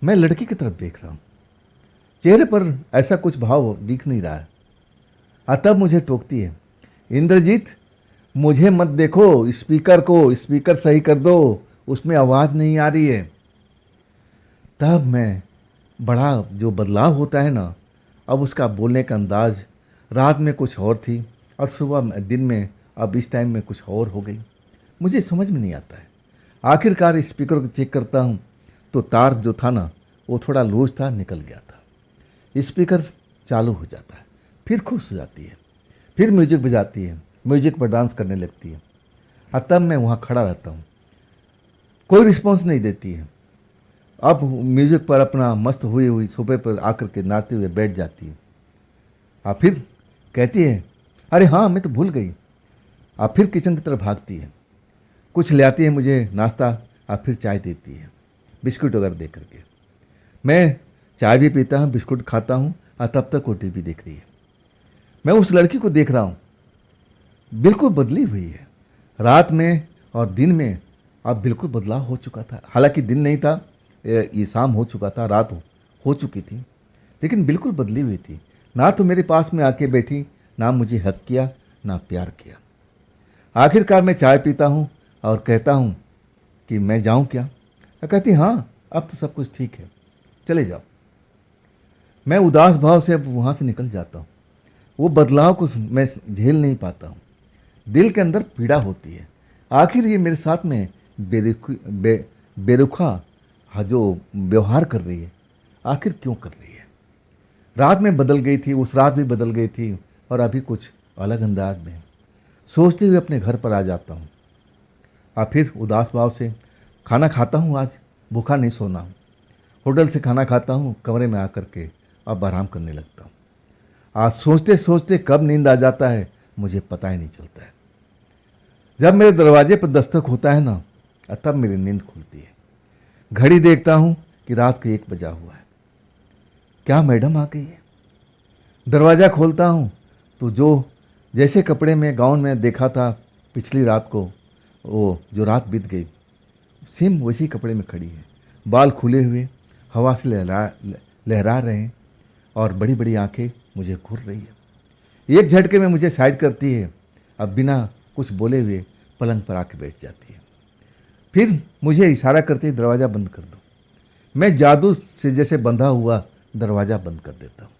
मैं लड़की की तरफ देख रहा हूँ, चेहरे पर ऐसा कुछ भाव दिख नहीं रहा है। तब मुझे टोकती है, इंद्रजीत मुझे मत देखो, स्पीकर को, स्पीकर सही कर दो, उसमें आवाज़ नहीं आ रही है। तब मैं बड़ा जो बदलाव होता है ना, अब उसका बोलने का अंदाज, रात में कुछ और थी और सुबह दिन में अब इस टाइम में कुछ और हो गई। मुझे समझ में नहीं आता है। आखिरकार स्पीकर को चेक करता हूँ तो तार जो था ना वो थोड़ा लूज था, निकल गया था। स्पीकर चालू हो जाता है, फिर खुश हो जाती है, फिर म्यूजिक बजाती है, म्यूजिक पर डांस करने लगती है। और तब मैं वहाँ खड़ा रहता हूँ, कोई रिस्पॉन्स नहीं देती है। अब म्यूजिक पर अपना मस्त हुई हुई सोफे पर आकर के नाचते हुए बैठ जाती है। और फिर कहती है, अरे हाँ मैं तो भूल गई। और फिर किचन की तरफ भागती है, कुछ ले आती है मुझे नाश्ता और फिर चाय देती है, बिस्कुट वगैरह दे करके। मैं चाय भी पीता हूँ, बिस्कुट खाता हूँ और तब तक वो टीवी देख रही है। मैं उस लड़की को देख रहा हूँ, बिल्कुल बदली हुई है। रात में और दिन में अब बिल्कुल बदलाव हो चुका था। हालांकि दिन नहीं था, ये शाम हो चुका था, रात हो चुकी थी, लेकिन बिल्कुल बदली हुई थी। ना तो मेरे पास में आके बैठी, ना मुझे हक किया, ना प्यार किया। आखिरकार मैं चाय पीता हूँ और कहता हूँ कि मैं जाऊँ क्या? कहती हाँ अब तो सब कुछ ठीक है, चले जाओ। मैं उदास भाव से अब वहाँ से निकल जाता हूँ। वो बदलाव को मैं झेल नहीं पाता हूँ। दिल के अंदर पीड़ा होती है। आखिर ये मेरे साथ में बेरुखा जो व्यवहार कर रही है, आखिर क्यों कर रही है? रात में बदल गई थी, उस रात भी बदल गई थी और अभी कुछ अलग अंदाज में। सोचते हुए अपने घर पर आ जाता हूँ और फिर उदास भाव से खाना खाता हूँ। आज भूखा नहीं सोना हूँ। होटल से खाना खाता हूँ, कमरे में आकर के अब आराम करने लगता हूँ। आज सोचते सोचते कब नींद आ जाता है मुझे पता ही नहीं चलता है। जब मेरे दरवाजे पर दस्तक होता है ना, तब मेरी नींद खुलती है। घड़ी देखता हूँ कि रात के 1 बजा हुआ है। क्या मैडम आ गई है? दरवाज़ा खोलता हूँ तो जो जैसे कपड़े में गाउन में देखा था पिछली रात को, वो जो रात बीत गई, सेम वैसी कपड़े में खड़ी है। बाल खुले हुए हवा से लहरा रहे हैं और बड़ी बड़ी आंखें मुझे घूर रही है। एक झटके में मुझे साइड करती है, अब बिना कुछ बोले हुए पलंग पर आके बैठ जाती है। फिर मुझे इशारा करती है, दरवाज़ा बंद कर दो। मैं जादू से जैसे बंधा हुआ दरवाज़ा बंद कर देता हूँ।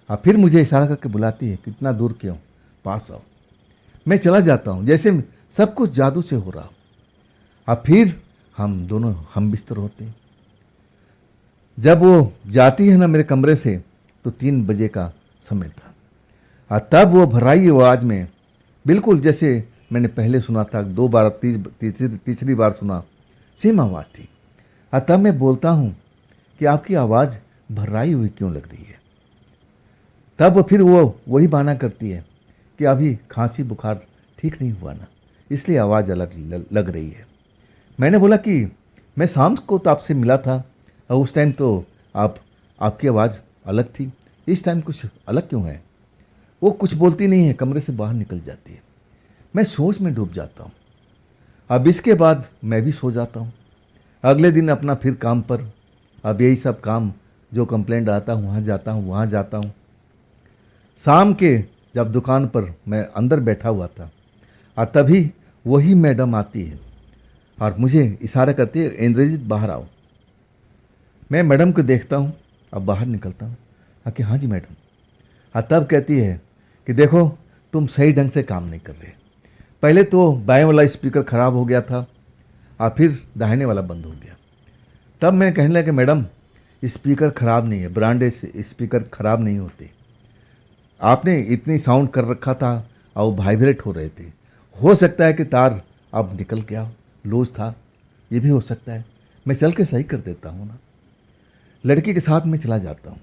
और फिर मुझे इशारा करके बुलाती है, कितना दूर क्यों, पास आओ। मैं चला जाता हूँ, जैसे सब कुछ जादू से हो रहा हो। और फिर हम दोनों हम बिस्तर होते हैं। जब वो जाती है ना मेरे कमरे से, तो 3 बजे का समय था। और तब वो भराई आवाज़ में बिल्कुल जैसे मैंने पहले सुना था, 2 बार तीसरी बार सुना, सेम आवाज़ थी। तब मैं बोलता हूँ कि आपकी आवाज़ भर्राई हुई क्यों लग रही है। तब फिर वो वही बहाना करती है कि अभी खांसी बुखार ठीक नहीं हुआ ना, इसलिए आवाज़ अलग लग रही है। मैंने बोला कि मैं शाम को तो आपसे मिला था और उस टाइम तो आपकी आवाज़ अलग थी, इस टाइम कुछ अलग क्यों है। वो कुछ बोलती नहीं है, कमरे से बाहर निकल जाती है। मैं सोच में डूब जाता हूँ। अब इसके बाद मैं भी सो जाता हूँ। अगले दिन अपना फिर काम पर, अब यही सब काम, जो कंप्लेंट आता हूँ वहाँ जाता हूँ, वहाँ जाता हूँ। शाम के जब दुकान पर मैं अंदर बैठा हुआ था और तभी वही मैडम आती है और मुझे इशारा करती है, इंद्रजीत बाहर आओ। मैं मैडम को देखता हूँ, अब बाहर निकलता हूँ। कि हाँ जी मैडम। तब कहती है कि देखो तुम सही ढंग से काम नहीं कर रहे। पहले तो बाएं वाला स्पीकर ख़राब हो गया था और फिर दाहिने वाला बंद हो गया। तब मैं कहने लगा कि मैडम स्पीकर ख़राब नहीं है, ब्रांडेड स्पीकर ख़राब नहीं होते। आपने इतनी साउंड कर रखा था और वो वाइब्रेट हो रहे थे। हो सकता है कि तार अब निकल गया, लूज था, ये भी हो सकता है। मैं चल के सही कर देता हूँ ना। लड़की के साथ मैं चला जाता हूँ।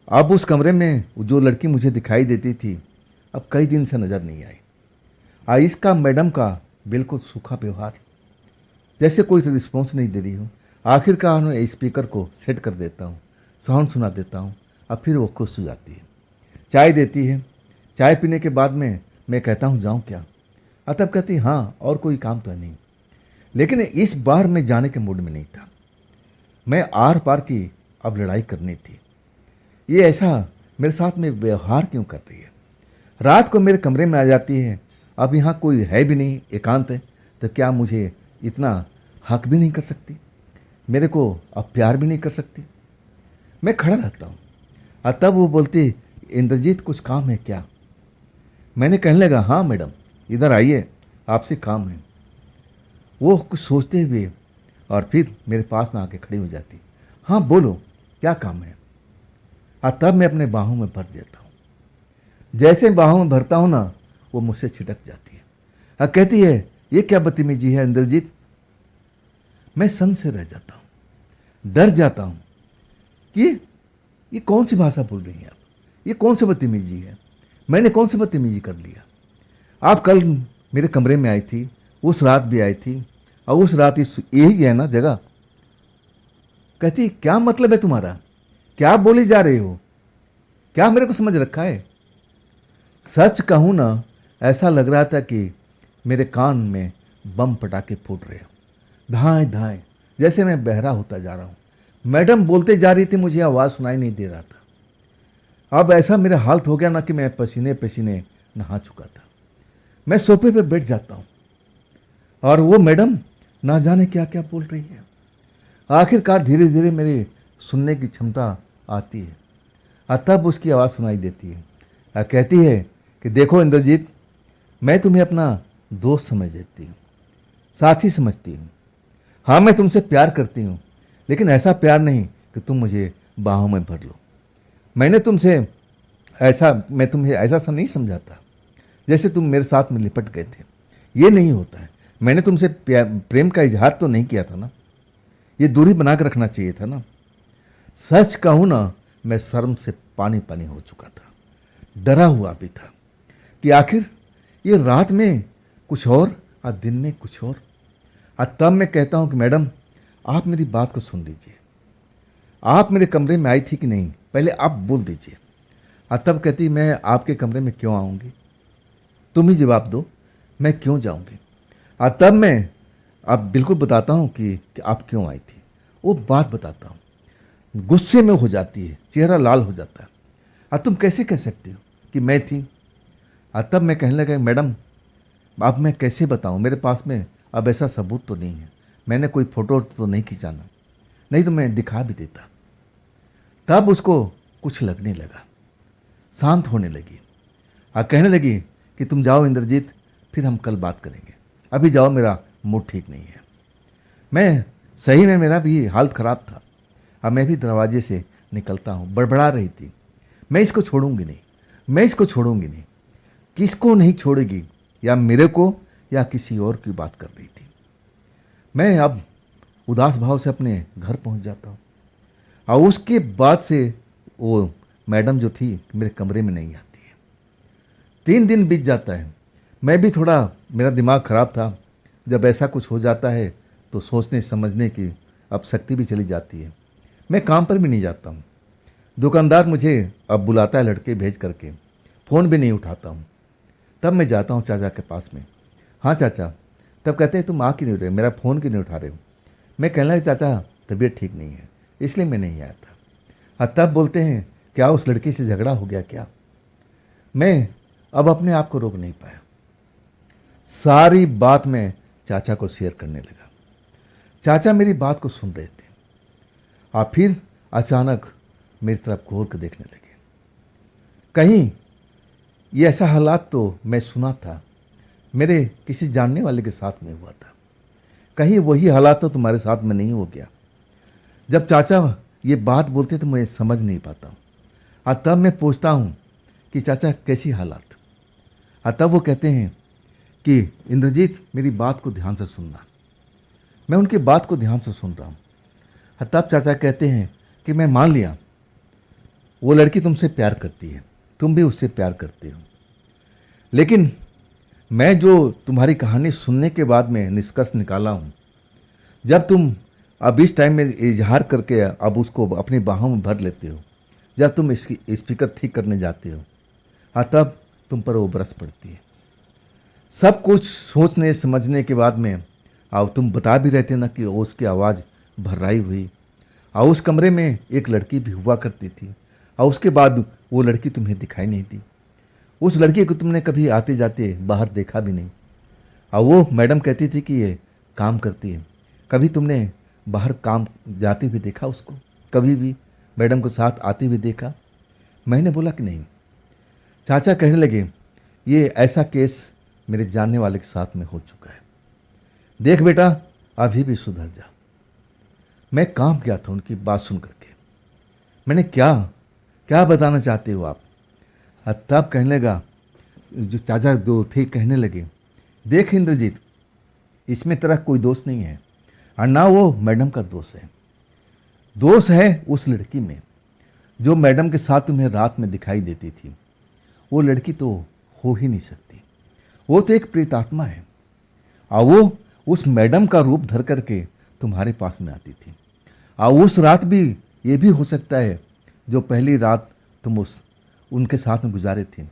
अब उस कमरे में जो लड़की मुझे दिखाई देती थी अब कई दिन से नज़र नहीं आई। इसका मैडम का बिल्कुल सूखा व्यवहार, जैसे कोई रिस्पॉन्स नहीं दे रही हूँ। आखिरकार मैं स्पीकर को सेट कर देता हूँ, साउंड सुना देता हूँ, अब फिर वो खुश हो जाती है, चाय देती है। चाय पीने के बाद में मैं कहता हूँ जाऊँ क्या। तब कहती हाँ, और कोई काम तो है नहीं। लेकिन इस बार मैं जाने के मूड में नहीं था। मैं आर पार की अब लड़ाई करनी थी। ये ऐसा मेरे साथ में व्यवहार क्यों कर रही है। रात को मेरे कमरे में आ जाती है। अब यहाँ कोई है भी नहीं, एकांत है, तो क्या मुझे इतना हक भी नहीं कर सकती, मेरे को अब प्यार भी नहीं कर सकती। मैं खड़ा रहता हूँ और तब वो बोलती इंद्रजीत कुछ काम है क्या। मैंने कहने लगा हाँ मैडम इधर आइए, आपसे काम है। वो कुछ सोचते हुए और फिर मेरे पास में आके खड़ी हो जाती, हाँ बोलो क्या काम है। और तब मैं अपने बाहों में भर देता हूँ। जैसे बाहों में भरता हूँ ना, वो मुझसे छिटक जाती है और कहती है ये क्या बदतमीजी है इंद्रजीत। मैं सन से रह जाता हूँ, डर जाता हूँ कि ये कौन सी भाषा बोल रही हैं आप, ये कौन सी बदतमीजी है, मैंने कौन सी बदतमीजी कर लिया। आप कल मेरे कमरे में आई थी, उस रात भी आई थी और उस रात यही है ना जगह। कहती क्या मतलब है तुम्हारा, क्या बोली जा रहे हो, क्या मेरे को समझ रखा है। सच कहूँ ना, ऐसा लग रहा था कि मेरे कान में बम पटाखे फूट रहे हो, धाएँ धाएँ, जैसे मैं बहरा होता जा रहा हूँ। मैडम बोलते जा रही थी, मुझे आवाज़ सुनाई नहीं दे रहा था। अब ऐसा मेरा हालत हो गया ना कि मैं पसीने पसीने नहा चुका था। मैं सोफे पे बैठ जाता हूँ और वो मैडम ना जाने क्या क्या बोल रही है। आखिरकार धीरे धीरे मेरी सुनने की क्षमता आती है और तब उसकी आवाज़ सुनाई देती है और कहती है कि देखो इंद्रजीत, मैं तुम्हें अपना दोस्त समझ लेती हूँ, साथी समझती हूँ। हाँ मैं तुमसे प्यार करती हूँ, लेकिन ऐसा प्यार नहीं कि तुम मुझे बाहों में भर लो। मैं तुम्हें ऐसा सा नहीं समझाता जैसे तुम मेरे साथ में लिपट गए थे। ये नहीं होता है। मैंने तुमसे प्रेम का इजहार तो नहीं किया था ना, ये दूरी बना कर रखना चाहिए था ना। सच कहूँ ना, मैं शर्म से पानी पानी हो चुका था, डरा हुआ भी था कि आखिर ये रात में कुछ और दिन में कुछ और। तब मैं कहता हूँ कि मैडम आप मेरी बात को सुन लीजिए, आप मेरे कमरे में आई थी कि नहीं, पहले आप बोल दीजिए। तब कहती मैं आपके कमरे में क्यों आऊँगी, तुम ही जवाब दो, मैं क्यों जाऊँगी। तब मैं अब बिल्कुल बताता हूँ कि आप क्यों आई थी, वो बात बताता हूँ। गुस्से में हो जाती है, चेहरा लाल हो जाता है। तुम कैसे कह सकती हो कि मैं थी। तब मैं कहने लगा मैडम अब मैं कैसे बताऊँ, मेरे पास में अब ऐसा सबूत तो नहीं है, मैंने कोई फ़ोटो तो नहीं खिंचाना, नहीं तो मैं दिखा भी देता। तब उसको कुछ लगने लगा, शांत होने लगी और कहने लगी कि तुम जाओ इंद्रजीत, फिर हम कल बात करेंगे, अभी जाओ, मेरा मूड ठीक नहीं है। मैं सही में मेरा भी हालत ख़राब था। अब मैं भी दरवाजे से निकलता हूँ, बड़बड़ा रही थी, मैं इसको छोड़ूंगी नहीं, मैं इसको छोड़ूंगी नहीं। किसको नहीं छोड़ेगी, या मेरे को या किसी और की बात कर रही थी। मैं अब उदास भाव से अपने घर पहुंच जाता हूँ। और उसके बाद से वो मैडम जो थी मेरे कमरे में नहीं आती है। 3 दिन बीत जाता है। मैं भी थोड़ा, मेरा दिमाग खराब था। जब ऐसा कुछ हो जाता है तो सोचने समझने की अब शक्ति भी चली जाती है। मैं काम पर भी नहीं जाता हूँ। दुकानदार मुझे अब बुलाता है लड़के भेज करके, फ़ोन भी नहीं उठाता हूँ। तब मैं जाता हूँ चाचा के पास में। हाँ चाचा। तब कहते हैं तुम आ क्यों नहीं रहे, मेरा फ़ोन क्यों नहीं उठा रहे हो। मैं कहना है चाचा तबीयत ठीक नहीं है इसलिए मैं नहीं आया था। हाँ, तब बोलते हैं क्या उस लड़की से झगड़ा हो गया क्या। मैं अब अपने आप को रोक नहीं पाया। सारी बात मैं चाचा को शेयर करने लगा। चाचा मेरी बात को सुन रहे थे और फिर अचानक मेरी तरफ घूर कर देखने लगे। कहीं ये ऐसा हालात तो मैं सुना था, मेरे किसी जानने वाले के साथ में हुआ था। कहीं वही हालात तो तुम्हारे साथ में नहीं हो गया। जब चाचा ये बात बोलते तो मैं समझ नहीं पाता हूँ। और तब मैं पूछता हूँ कि चाचा कैसी हालात। और तब वो कहते हैं कि इंद्रजीत मेरी बात को ध्यान से सुनना। मैं उनकी बात को ध्यान से सुन रहा हूँ। और तब चाचा कहते हैं कि मैं मान लिया वो लड़की तुमसे प्यार करती है, तुम भी उससे प्यार करते हो। लेकिन मैं जो तुम्हारी कहानी सुनने के बाद में निष्कर्ष निकाला हूँ, जब तुम अब इस टाइम में इजहार करके अब उसको अपनी बाहों में भर लेते हो, जब तुम इसकी स्पीकर ठीक करने जाते हो, हाँ तब तुम पर वो बरस पड़ती है। सब कुछ सोचने समझने के बाद में अब तुम बता भी रहते ना कि उसकी आवाज़ भर्राई हुई और उस कमरे में एक लड़की भी हुआ करती थी और उसके बाद वो लड़की तुम्हें दिखाई नहीं दी। उस लड़की को तुमने कभी आते जाते बाहर देखा भी नहीं और वो मैडम कहती थी कि ये काम करती है। कभी तुमने बाहर काम जाते हुए देखा उसको, कभी भी मैडम के साथ आते हुए देखा। मैंने बोला कि नहीं। चाचा कहने लगे ये ऐसा केस मेरे जानने वाले के साथ में हो चुका है, देख बेटा अभी भी सुधर जा। मैं कांप गया था उनकी बात सुन करके। मैंने क्या क्या बताना चाहते हो आप। तब कहने लगा, जो चाचा दो थे कहने लगे, देख इंद्रजीत इसमें तेरा कोई दोष नहीं है और ना वो मैडम का दोष है। दोष है उस लड़की में जो मैडम के साथ तुम्हें रात में दिखाई देती थी। वो लड़की तो हो ही नहीं सकती, वो तो एक प्रेतात्मा है और वो उस मैडम का रूप धर करके तुम्हारे पास में आती थी। और उस रात भी ये भी हो सकता है जो पहली रात तुम उनके साथ में गुजारे थे,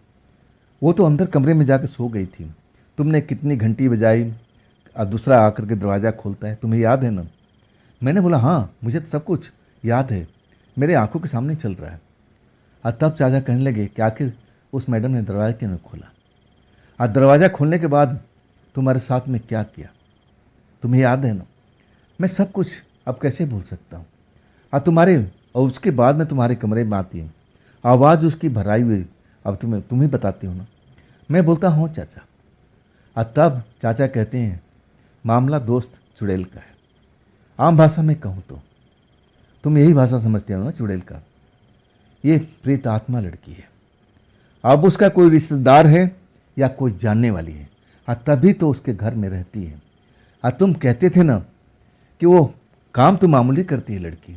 वो तो अंदर कमरे में जाकर सो गई थी। तुमने कितनी घंटी बजाई और दूसरा आकर के दरवाज़ा खोलता है, तुम्हें याद है ना। मैंने बोला हाँ मुझे तो सब कुछ याद है, मेरे आंखों के सामने चल रहा है। और तब चाचा कहने लगे कि आखिर उस मैडम ने दरवाज़ा क्यों नहीं खोला और दरवाज़ा खोलने के बाद तुम्हारे साथ में क्या किया, तुम्हें याद है ना। मैं सब कुछ अब कैसे भूल सकता हूँ। और उसके बाद में तुम्हारे कमरे में आती है आवाज़ उसकी भराई हुई, अब तुम ही बताते हो ना। मैं बोलता हूँ चाचा। और तब चाचा कहते हैं मामला दोस्त चुड़ैल का है। आम भाषा में कहूँ तो तुम यही भाषा समझते हो ना चुड़ैल का। ये प्रेत आत्मा लड़की है। अब उसका कोई रिश्तेदार है या कोई जानने वाली है, हाँ तभी तो उसके घर में रहती है। हाँ तुम कहते थे ना कि वो काम तो मामूली करती है लड़की,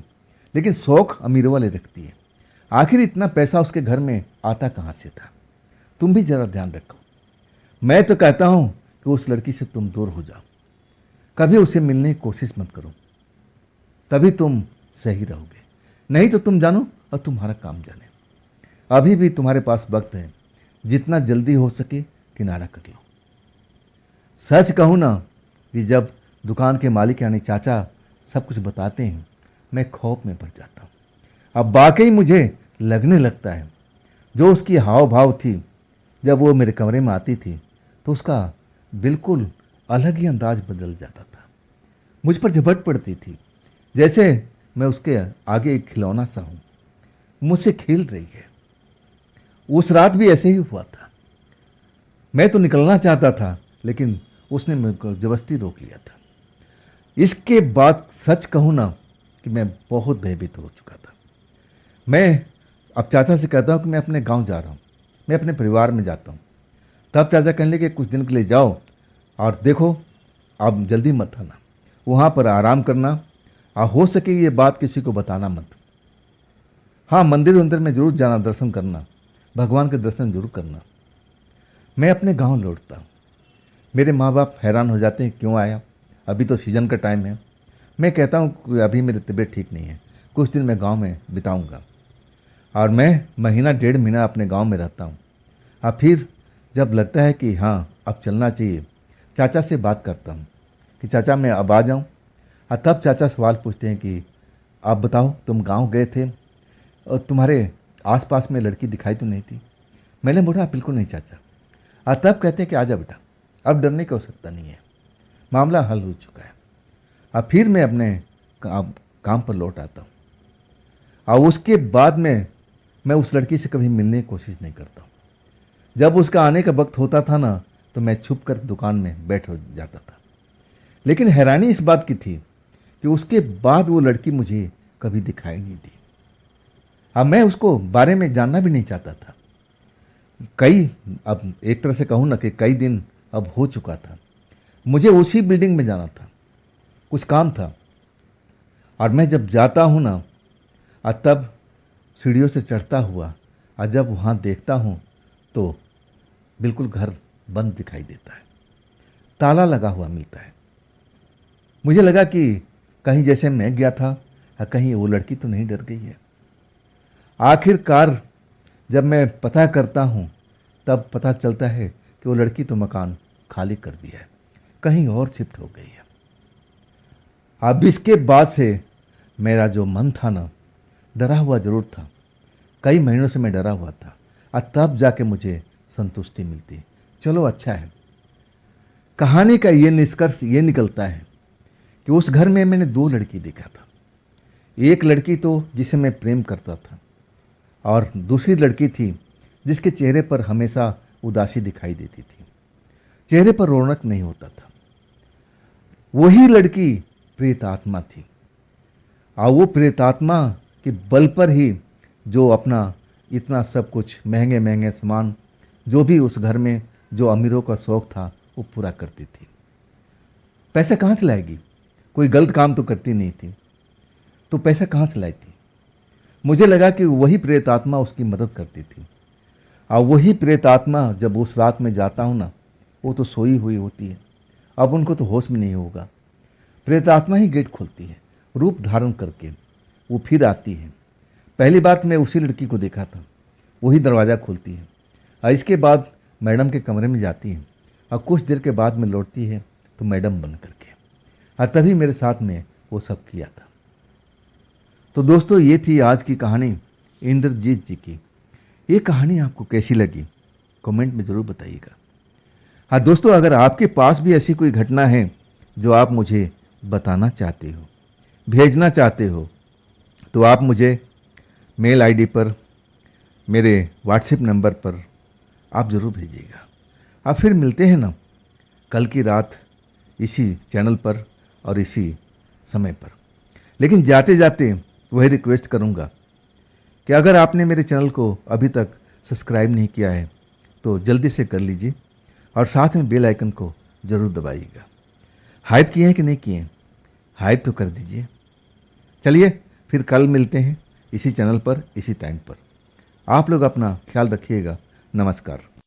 लेकिन शौक अमीरों वाले रखती है। आखिर इतना पैसा उसके घर में आता कहाँ से था, तुम भी जरा ध्यान रखो। मैं तो कहता हूँ कि उस लड़की से तुम दूर हो जाओ, कभी उसे मिलने की कोशिश मत करो, तभी तुम सही रहोगे। नहीं तो तुम जानो और तुम्हारा काम जाने। अभी भी तुम्हारे पास वक्त है, जितना जल्दी हो सके किनारा कर लो। सच कहूँ ना कि जब दुकान के मालिक यानी चाचा सब कुछ बताते हैं, मैं खौफ में पड़ जाता हूँ। अब वाकई मुझे लगने लगता है जो उसकी हाव भाव थी जब वो मेरे कमरे में आती थी, तो उसका बिल्कुल अलग ही अंदाज बदल जाता था। मुझ पर झपट पड़ती थी, जैसे मैं उसके आगे एक खिलौना सा हूँ, मुझसे खेल रही है। उस रात भी ऐसे ही हुआ था। मैं तो निकलना चाहता था, लेकिन उसने मेरे को जबरदस्ती रोक लिया था। इसके बाद सच कहूँ ना कि मैं बहुत भयभीत हो चुका था। मैं अब चाचा से कहता हूँ कि मैं अपने गांव जा रहा हूँ, मैं अपने परिवार में जाता हूँ। तब चाचा कहने लगे कुछ दिन के लिए जाओ और देखो, आप जल्दी मत आना, वहाँ पर आराम करना और हो सके ये बात किसी को बताना मत। हाँ, मंदिर वंदिर में जरूर जाना, दर्शन करना, भगवान के दर्शन जरूर करना। मैं अपने गांव लौटता हूँ। मेरे माँ बाप हैरान हो जाते हैं, क्यों आया, अभी तो सीज़न का टाइम है। मैं कहता हूँ कि अभी मेरी तबीयत ठीक नहीं है, कुछ दिन मैं गांव में बिताऊंगा। और मैं महीना 1.5 महीना अपने गांव में रहता हूँ। और फिर जब लगता है कि हाँ अब चलना चाहिए, चाचा से बात करता हूँ कि चाचा मैं अब आ जाऊँ। और तब चाचा सवाल पूछते हैं कि आप बताओ, तुम गांव गए थे और तुम्हारे आसपास में लड़की दिखाई तो नहीं थी। मैंने बोला बिल्कुल नहीं चाचा। और तब कहते हैं कि आजा बेटा, अब डरने की आवश्यकता नहीं है, मामला हल हो चुका है। अब फिर मैं अपने काम पर लौट आता हूँ। और उसके बाद में मैं उस लड़की से कभी मिलने की कोशिश नहीं करता हूँ। जब उसका आने का वक्त होता था ना, तो मैं छुप कर दुकान में बैठ हो जाता था। लेकिन हैरानी इस बात की थी कि उसके बाद वो लड़की मुझे कभी दिखाई नहीं दी। अब मैं उसको बारे में जानना भी नहीं चाहता था। अब एक तरह से कहूँ ना कि कई दिन अब हो चुका था। मुझे उसी बिल्डिंग में जाना था, कुछ काम था। और मैं जब जाता हूँ ना, और तब सीढ़ियों से चढ़ता हुआ और जब वहाँ देखता हूँ तो बिल्कुल घर बंद दिखाई देता है, ताला लगा हुआ मिलता है। मुझे लगा कि कहीं जैसे मैं गया था, कहीं वो लड़की तो नहीं डर गई है। आखिरकार जब मैं पता करता हूँ तब पता चलता है कि वो लड़की तो मकान खाली कर दिया है, कहीं और शिफ्ट हो गई है। अब इसके बाद से मेरा जो मन था ना, डरा हुआ जरूर था, कई महीनों से मैं डरा हुआ था। और तब जाके मुझे संतुष्टि मिलती, चलो अच्छा है। कहानी का ये निष्कर्ष ये निकलता है कि उस घर में मैंने 2 लड़की देखा था। एक लड़की तो जिसे मैं प्रेम करता था, और दूसरी लड़की थी जिसके चेहरे पर हमेशा उदासी दिखाई देती थी, चेहरे पर रौनक नहीं होता था। वही लड़की प्रेतात्मा थी। और वो प्रेतात्मा के बल पर ही जो अपना इतना सब कुछ महंगे महंगे सामान, जो भी उस घर में जो अमीरों का शौक था, वो पूरा करती थी। पैसा कहाँ से लाएगी, कोई गलत काम तो करती नहीं थी, तो पैसा कहाँ से लाई थी। मुझे लगा कि वही प्रेतात्मा उसकी मदद करती थी। और वही प्रेतात्मा जब उस रात में जाता हूँ ना, वो तो सोई हुई होती है, अब उनको तो होश में नहीं होगा। प्रेतात्मा ही गेट खोलती है, रूप धारण करके वो फिर आती है। पहली बात मैं उसी लड़की को देखा था, वही दरवाज़ा खोलती है। और इसके बाद मैडम के कमरे में जाती है, और कुछ देर के बाद में लौटती है तो मैडम बन करके। और तभी मेरे साथ में वो सब किया था। तो दोस्तों, ये थी आज की कहानी इंद्रजीत जी की। ये कहानी आपको कैसी लगी कमेंट में ज़रूर बताइएगा। हाँ दोस्तों, अगर आपके पास भी ऐसी कोई घटना है जो आप मुझे बताना चाहते हो, भेजना चाहते हो, तो आप मुझे मेल आईडी पर, मेरे व्हाट्सएप नंबर पर आप ज़रूर भेजिएगा। अब फिर मिलते हैं ना कल की रात इसी चैनल पर और इसी समय पर। लेकिन जाते जाते वही रिक्वेस्ट करूँगा कि अगर आपने मेरे चैनल को अभी तक सब्सक्राइब नहीं किया है तो जल्दी से कर लीजिए, और साथ में बेल आइकन को ज़रूर दबाइएगा। हाइप किए हैं कि नहीं किए हैं, हाइप तो कर दीजिए। चलिए फिर कल मिलते हैं इसी चैनल पर, इसी टाइम पर। आप लोग अपना ख्याल रखिएगा। नमस्कार।